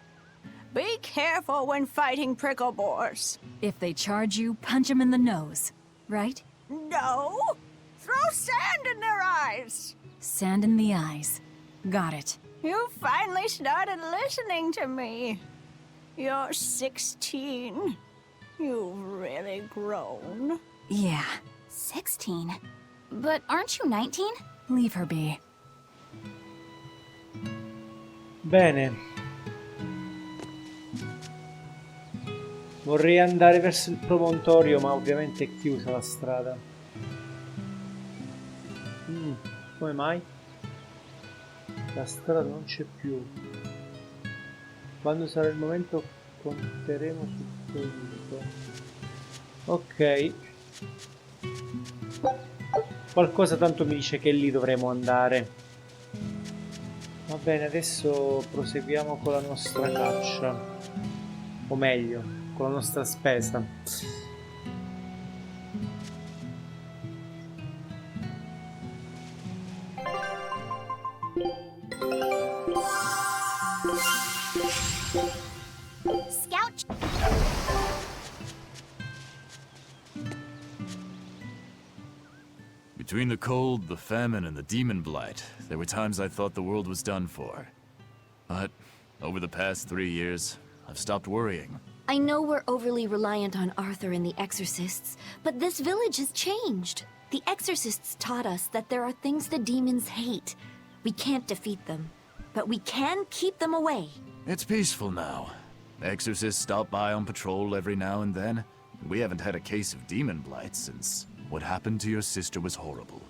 Be careful when fighting prickle boars. If they charge you, punch them in the nose, right? No! Throw sand in their eyes! Sand in the eyes. Got it. You finally started listening to me. You're 16. You've really grown. Yeah. 16? But aren't you 19? Leave her be. Bene. Vorrei andare verso il promontorio, ma ovviamente è chiusa la strada. Come mai? La strada non c'è più. Quando sarà il momento conteremo tutto il mito. Ok. Qualcosa tanto mi dice che lì dovremo andare. Va bene, adesso proseguiamo con la nostra caccia. O meglio, con la nostra spesa. Scout. Between the cold, the famine, and the demon blight, there were times I thought the world was done for. But over the past 3 years, I've stopped worrying. I know we're overly reliant on Arthur and the Exorcists, but this village has changed. The Exorcists taught us that there are things the demons hate. We can't defeat them, but we can keep them away. It's peaceful now. Exorcists stop by on patrol every now and then. We haven't had a case of demon blight since what happened to your sister was horrible.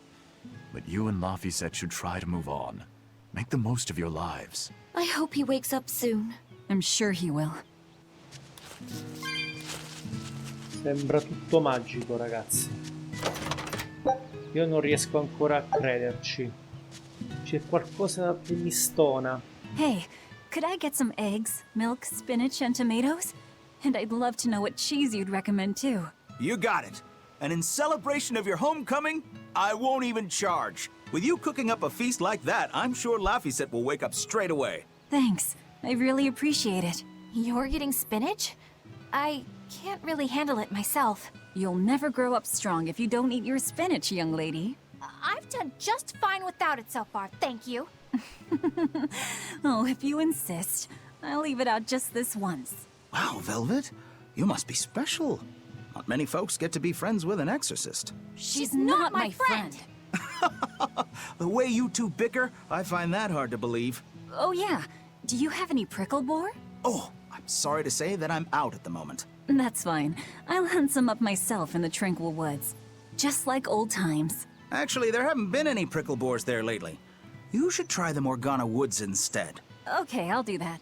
But you and Laphicet should try to move on. Make the most of your lives. I hope he wakes up soon. I'm sure he will. Sembra tutto magico, ragazzi. Io non riesco ancora a crederci. C'è qualcosa che mi stona. Hey, could I get some eggs, milk, spinach, and tomatoes? And I'd love to know what cheese you'd recommend too. You got it. And in celebration of your homecoming, I won't even charge. With you cooking up a feast like that, I'm sure Laphicet will wake up straight away. Thanks. I really appreciate it. You're getting spinach? I can't really handle it myself. You'll never grow up strong if you don't eat your spinach, young lady. I've done just fine without it so far, thank you. Oh, if you insist. I'll leave it out just this once. Wow, Velvet. You must be special. Not many folks get to be friends with an exorcist. She's not my friend. The way you two bicker, I find that hard to believe. Oh yeah, do you have any prickle boar? Oh, I'm sorry to say that I'm out at the moment. That's fine. I'll hunt some up myself in the tranquil woods. Just like old times. Actually, there haven't been any prickle boars there lately. You should try the Morgana Woods instead. Okay, I'll do that.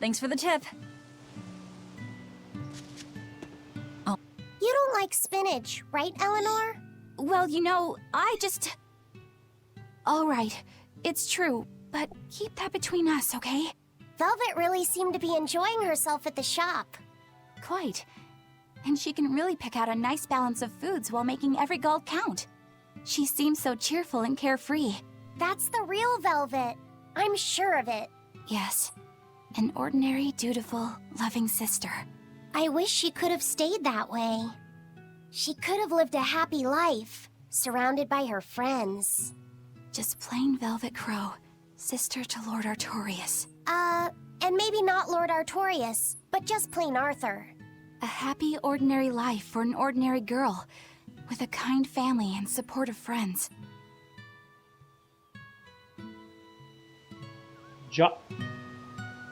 Thanks for the tip. You don't like spinach, right, Eleanor? Well, you know, I just... All right, it's true, but keep that between us, okay? Velvet really seemed to be enjoying herself at the shop. Quite. And she can really pick out a nice balance of foods while making every gulp count. She seems so cheerful and carefree. That's the real Velvet. I'm sure of it. Yes. An ordinary, dutiful, loving sister. I wish she could have stayed that way. She could have lived a happy life, surrounded by her friends. Just plain Velvet Crow, sister to Lord Artorias. And maybe not Lord Artorias, but just plain Arthur. A happy, ordinary life for an ordinary girl, with a kind family and supportive friends. Già,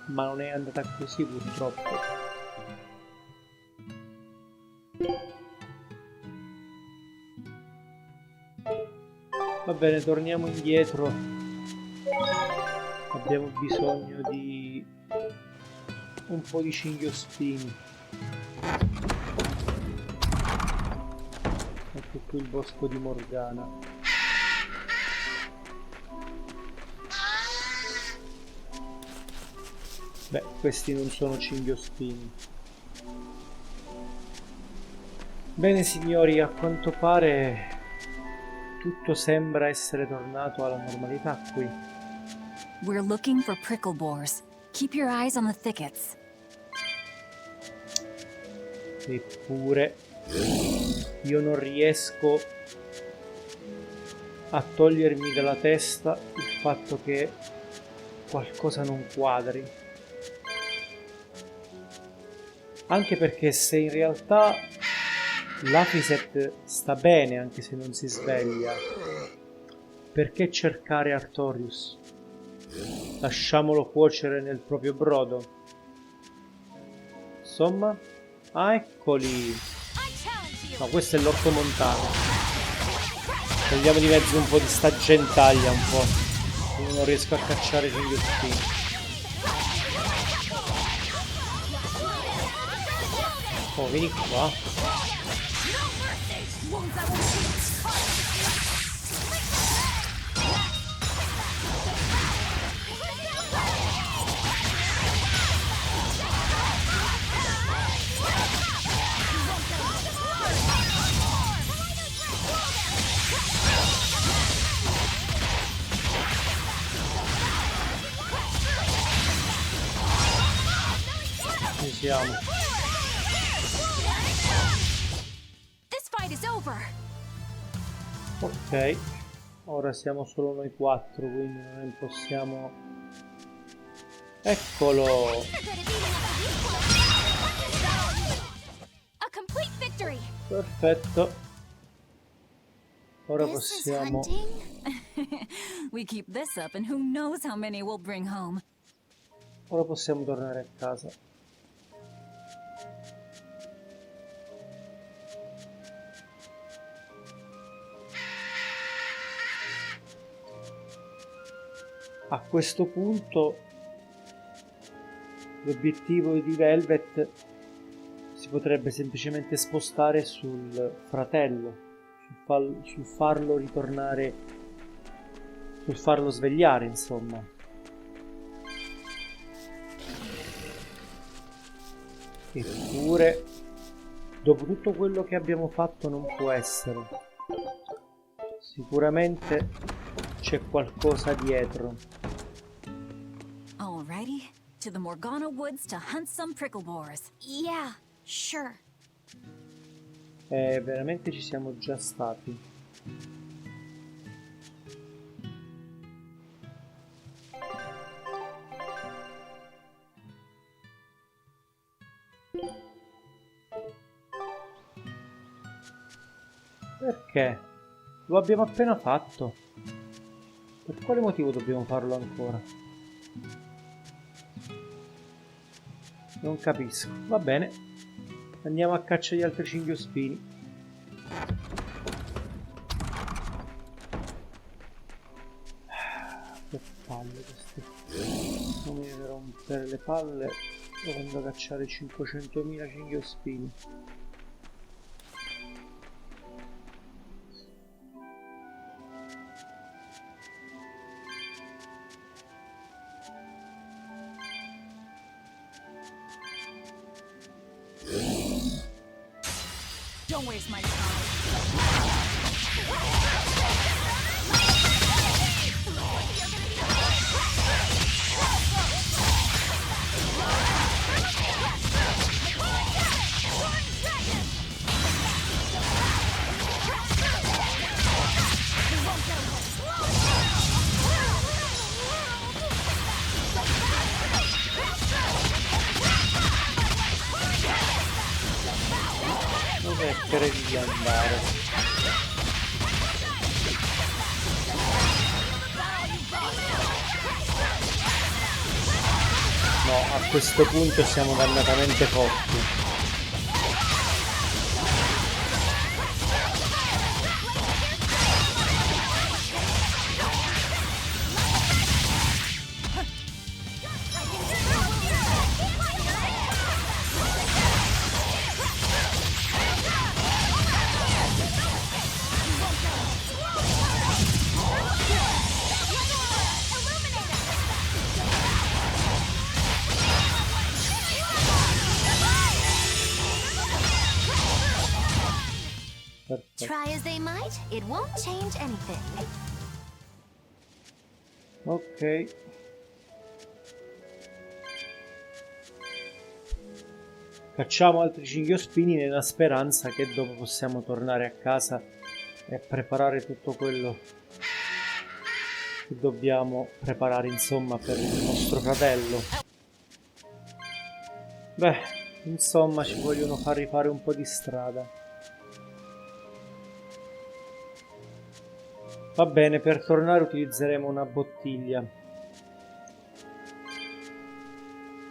ma non è andata così purtroppo. Va bene, torniamo indietro. Abbiamo bisogno di un po' di cinghiospini. Ecco qui il bosco di Morgana. Beh, questi non sono cinghiospini. Bene signori, a quanto pare tutto sembra essere tornato alla normalità qui. We're looking for prickle boars. Keep your eyes on the thickets. Eppure io non riesco a togliermi dalla testa il fatto che qualcosa non quadri. Anche perché se in realtà Laphicet sta bene anche se non si sveglia, perché cercare Artorius? Lasciamolo cuocere nel proprio brodo. Insomma, ah, eccoli. No, questo è l'orco montano. Togliamo di mezzo un po' di sta gentaglia un po'. Io non riesco a cacciare i cinghiospini. Oh, vieni qua. Ci siamo. Ok, ora siamo solo noi 4, quindi non possiamo... Eccolo! Perfetto. Ora possiamo... We keep this up and who knows how many we'll bring home. Ora possiamo tornare a casa. A questo punto l'obiettivo di Velvet si potrebbe semplicemente spostare sul fratello, sul farlo ritornare, sul farlo svegliare, insomma. Eppure, dopo tutto quello che abbiamo fatto non può essere. Sicuramente c'è qualcosa dietro. Alrighty, to the Morgana Woods to hunt some pricklebores. Yeah, sure. Veramente ci siamo già stati. Perché? Lo abbiamo appena fatto. Per quale motivo dobbiamo farlo ancora? Non capisco. Va bene. Andiamo a caccia di altri cinghiospini. Che palle queste. Non mi deve rompere le palle dovendo cacciare 500.000 cinghiospini. Don't waste my time. Dove credi di andare? No, a questo punto siamo dannatamente forti. Try as they might, it won't change anything. Ok. Facciamo altri cinghiospini nella speranza che dopo possiamo tornare a casa e preparare tutto quello che dobbiamo preparare, insomma, per il nostro fratello. Beh, insomma, ci vogliono far rifare un po' di strada. Va bene, per tornare utilizzeremo una bottiglia.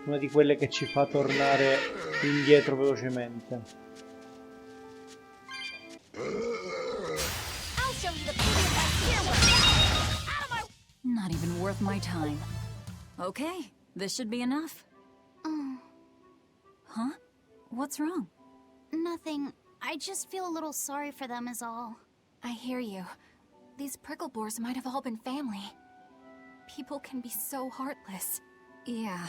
Una di quelle che ci fa tornare indietro velocemente. Not even worth my time. Okay, this should be enough. Huh? What's wrong? Nothing. I just feel a little sorry for them is all. I hear you. These pricklebores might have all been family. People can be so heartless. Yeah,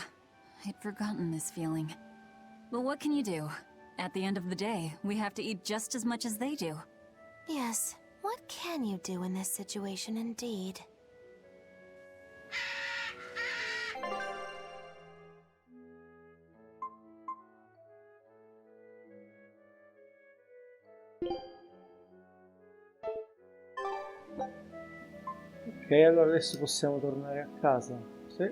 I'd forgotten this feeling. But what can you do? At the end of the day, we have to eat just as much as they do. Yes, what can you do in this situation indeed? Ok, allora adesso possiamo tornare a casa. Sì.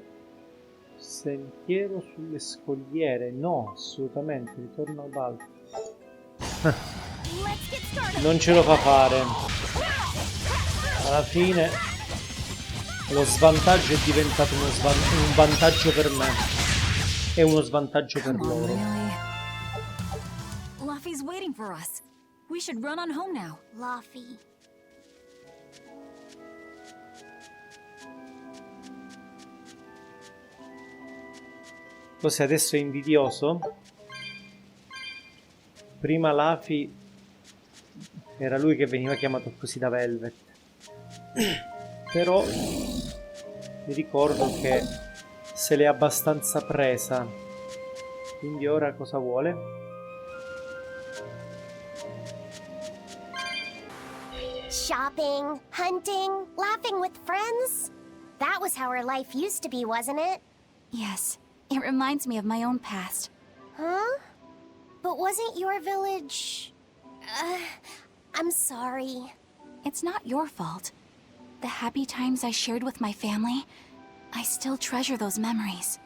Sentiero sulle scogliere. No, assolutamente, ritorno ad alto. Non ce lo fa fare. Alla fine lo svantaggio è diventato un vantaggio per me e uno svantaggio per loro. Luffy's waiting for us. We should run on home now. Luffy. Così adesso è invidioso. Prima Luffy era lui che veniva chiamato così da Velvet. Però mi ricordo che se l'è abbastanza presa. Quindi ora cosa vuole? Shopping, hunting, laughing with friends. That was how our life used to be, wasn't it? Yes, it reminds me of my own past. Huh? But wasn't your village... I'm sorry. It's not your fault. The happy times I shared with my family, I still treasure those memories.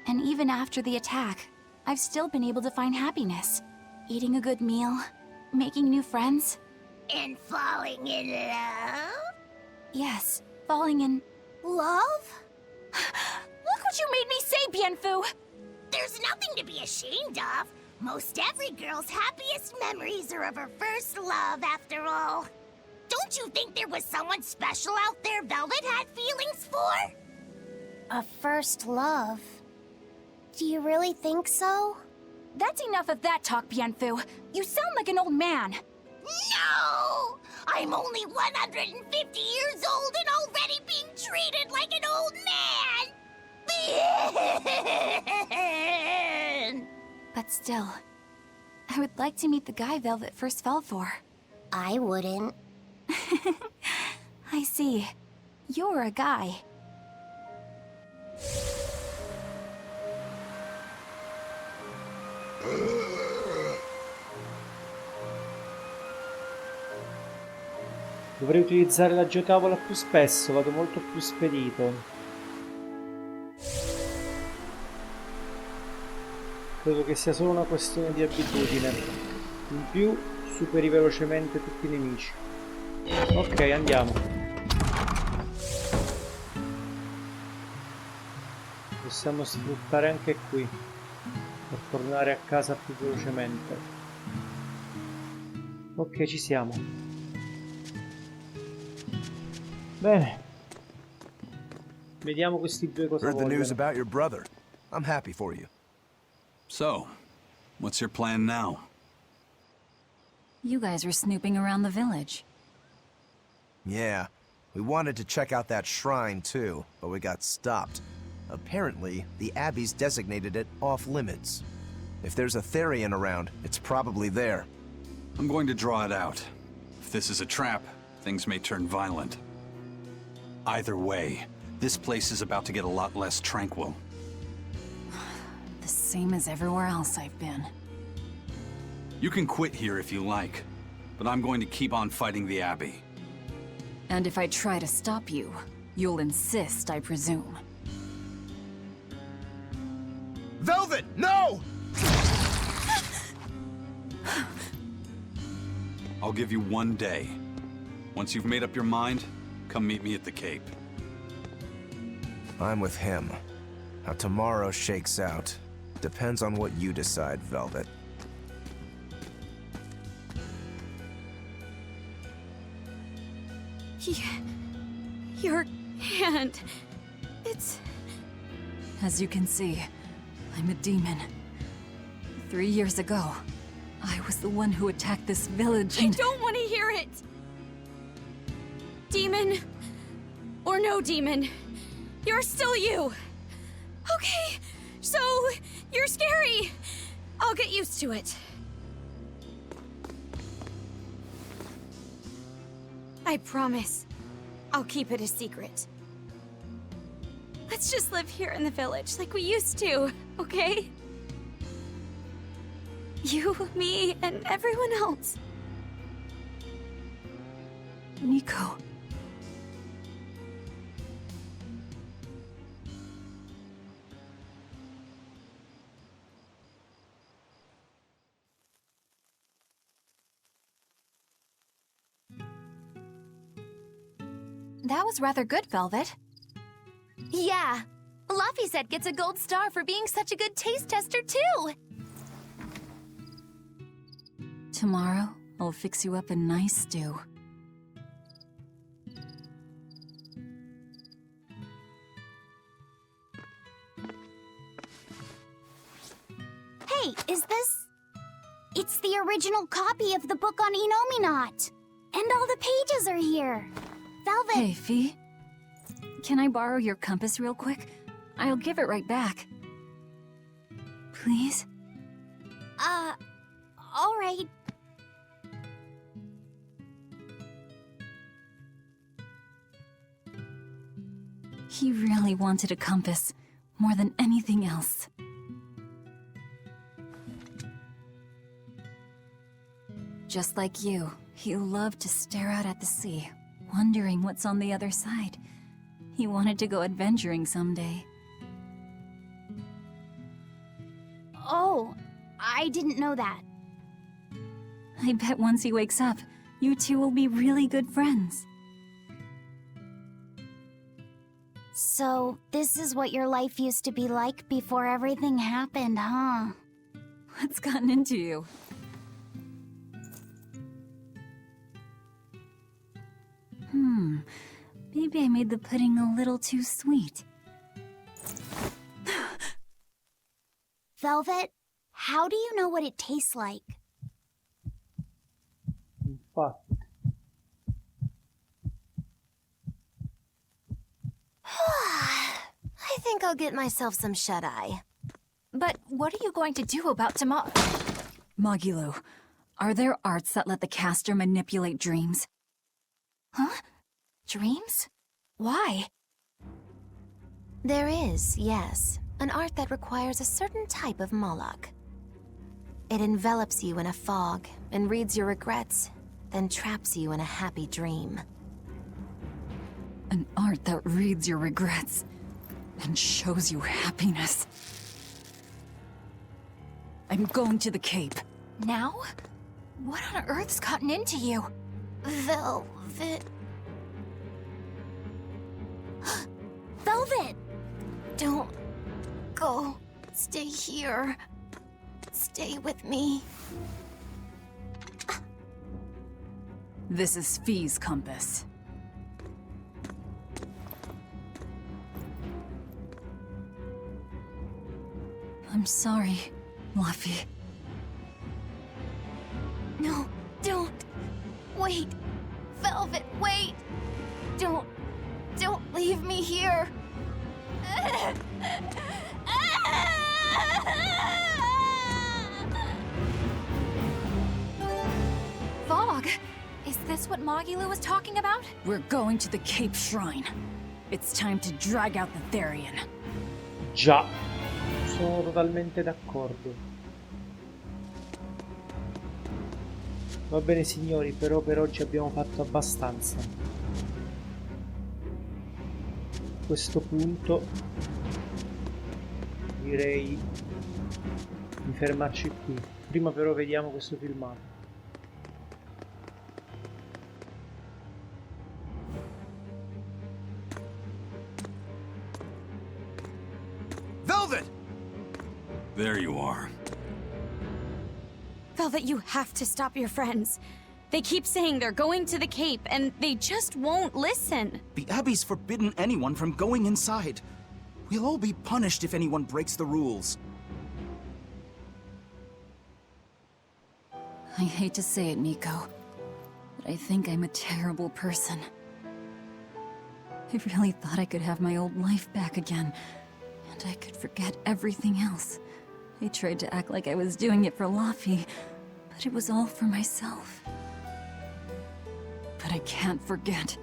And even after the attack, I've still been able to find happiness. Eating a good meal, making new friends. And falling in love? Yes, falling in... Love? Look what you made me say, Bienfu! There's nothing to be ashamed of. Most every girl's happiest memories are of her first love, after all. Don't you think there was someone special out there Velvet had feelings for? A first love? Do you really think so? That's enough of that talk, Bienfu. You sound like an old man. No! I'm only 150 years old and already being treated like an old man! But still, I would like to meet the guy Velvet first fell for. I wouldn't. I see. You're a guy. Dovrei utilizzare la geotavola più spesso, vado molto più spedito. Credo che sia solo una questione di abitudine. In più, superi velocemente tutti i nemici. Ok, andiamo. Possiamo sfruttare anche qui per tornare a casa più velocemente. Ok, ci siamo. Bene. Vediamo questi due cosa Heard the news vogliono. about your brother. I'm happy for you. So, what's your plan now? You guys were snooping around the village. Yeah, we wanted to check out that shrine too, but we got stopped. Apparently, the Abbey's designated it off-limits. If there's a Therian around, it's probably there. I'm going to draw it out. If this is a trap, things may turn violent. Either way, this place is about to get a lot less tranquil. The same as everywhere else I've been. You can quit here if you like, but I'm going to keep on fighting the Abbey. And if I try to stop you, you'll insist, I presume. Velvet, no! I'll give you 1 day. Once you've made up your mind, come meet me at the Cape. I'm with him. How tomorrow shakes out depends on what you decide, Velvet. Your hand... It's... As you can see, I'm a demon. 3 years ago, I was the one who attacked this village and... I don't want to hear it! Demon, or no demon, you're still you. Okay, so you're scary. I'll get used to it. I promise, I'll keep it a secret. Let's just live here in the village like we used to, okay? You, me, and everyone else. Nico. That was rather good, Velvet. Yeah. Laphicet gets a gold star for being such a good taste tester, too. Tomorrow, I'll fix you up a nice stew. Hey, is this... It's the original copy of the book on Enominat. And all the pages are here. Velvet... Hey, Fee. Can I borrow your compass real quick? I'll give it right back. Please? All right. He really wanted a compass, more than anything else. Just like you, he loved to stare out at the sea, wondering what's on the other side. He wanted to go adventuring someday. Oh, I didn't know that. I bet once he wakes up, you two will be really good friends. So, this is what your life used to be like before everything happened, huh? What's gotten into you? Maybe I made the pudding a little too sweet. Velvet, how do you know what it tastes like? Infatti. I think I'll get myself some shut-eye. But what are you going to do about tomorrow? Magilu, are there arts that let the caster manipulate dreams? Huh? Dreams? Why? There is, yes. An art that requires a certain type of Moloch. It envelops you in a fog and reads your regrets, then traps you in a happy dream. An art that reads your regrets and shows you happiness. I'm going to the Cape. Now? What on earth's gotten into you? Velvet... Velvet! Don't go. Stay here. Stay with me. This is Fee's compass. I'm sorry, Laffy. No, don't. Wait. Velvet, wait. Don't leave me here. Fog? Is this what Magilu was talking about? We're going to the Cape Shrine. It's time to drag out the Therian. Già, sono totalmente d'accordo. Va bene signori, però per oggi abbiamo fatto abbastanza. A questo punto direi di fermarci qui. Prima però vediamo questo filmato. Velvet! There you are. Velvet, you have to stop your friends. They keep saying they're going to the Cape, and they just won't listen. The Abbey's forbidden anyone from going inside. We'll all be punished if anyone breaks the rules. I hate to say it, Nico, but I think I'm a terrible person. I really thought I could have my old life back again, and I could forget everything else. I tried to act like I was doing it for Laffy, but it was all for myself. But I can't forget.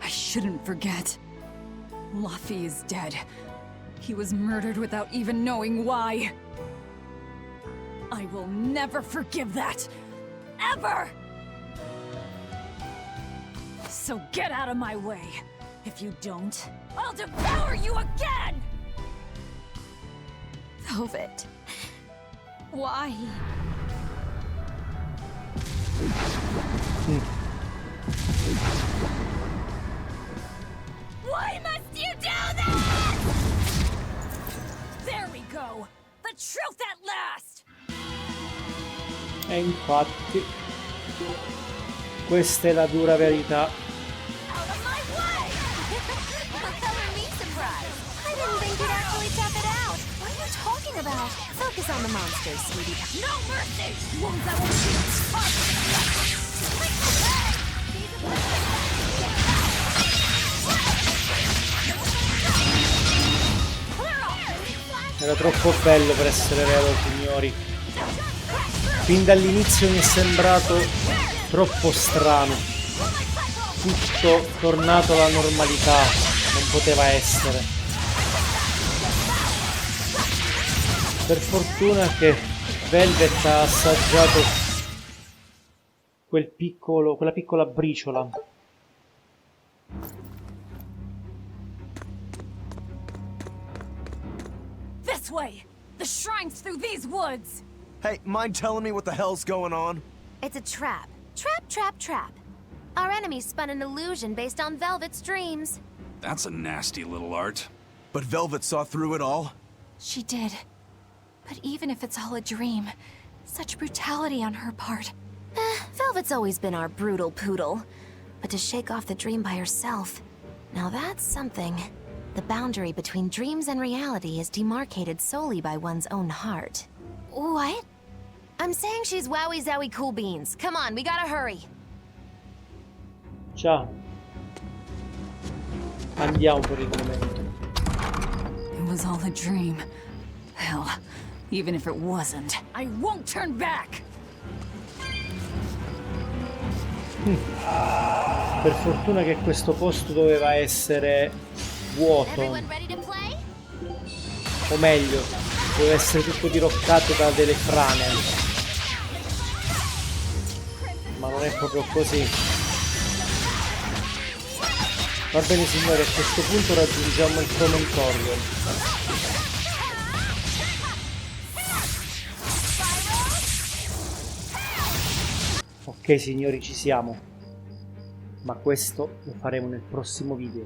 I shouldn't forget. Laffy is dead. He was murdered without even knowing why. I will never forgive that. Ever! So get out of my way. If you don't, I'll devour you again! Velvet. Why? Why must you do that? There we go. The truth at last! E infatti questa è la dura verità. I didn't think you'd actually tough it out. What are you talking about? Focus on the monsters, sweetie. No mercy! Wounds that will shoot! Era troppo bello per essere vero, signori. Fin dall'inizio mi è sembrato troppo strano. Tutto tornato alla normalità. Non poteva essere. Per fortuna che Velvet ha assaggiato quella piccola briciola. This way! The shrine's through these woods! Hey, mind telling me what the hell's going on? It's a trap. Trap, trap, trap. Our enemy spun an illusion based on Velvet's dreams. That's a nasty little art. But Velvet saw through it all? She did. But even if it's all a dream, such brutality on her part. Velvet's always been our brutal poodle. But to shake off the dream by herself, now that's something. The boundary between dreams and reality is demarcated solely by one's own heart. What? I'm saying she's wowie zowie cool beans. Come on, we gotta hurry. Ciao. Andiamo per il momento. It was all a dream. Hell, even if it wasn't. I won't turn back! Per fortuna che questo posto doveva essere vuoto. O meglio, doveva essere tutto diroccato da delle frane. Ma non è proprio così. Va bene signori, a questo punto raggiungiamo il promontorio. Ok signori, ci siamo. Ma questo lo faremo nel prossimo video.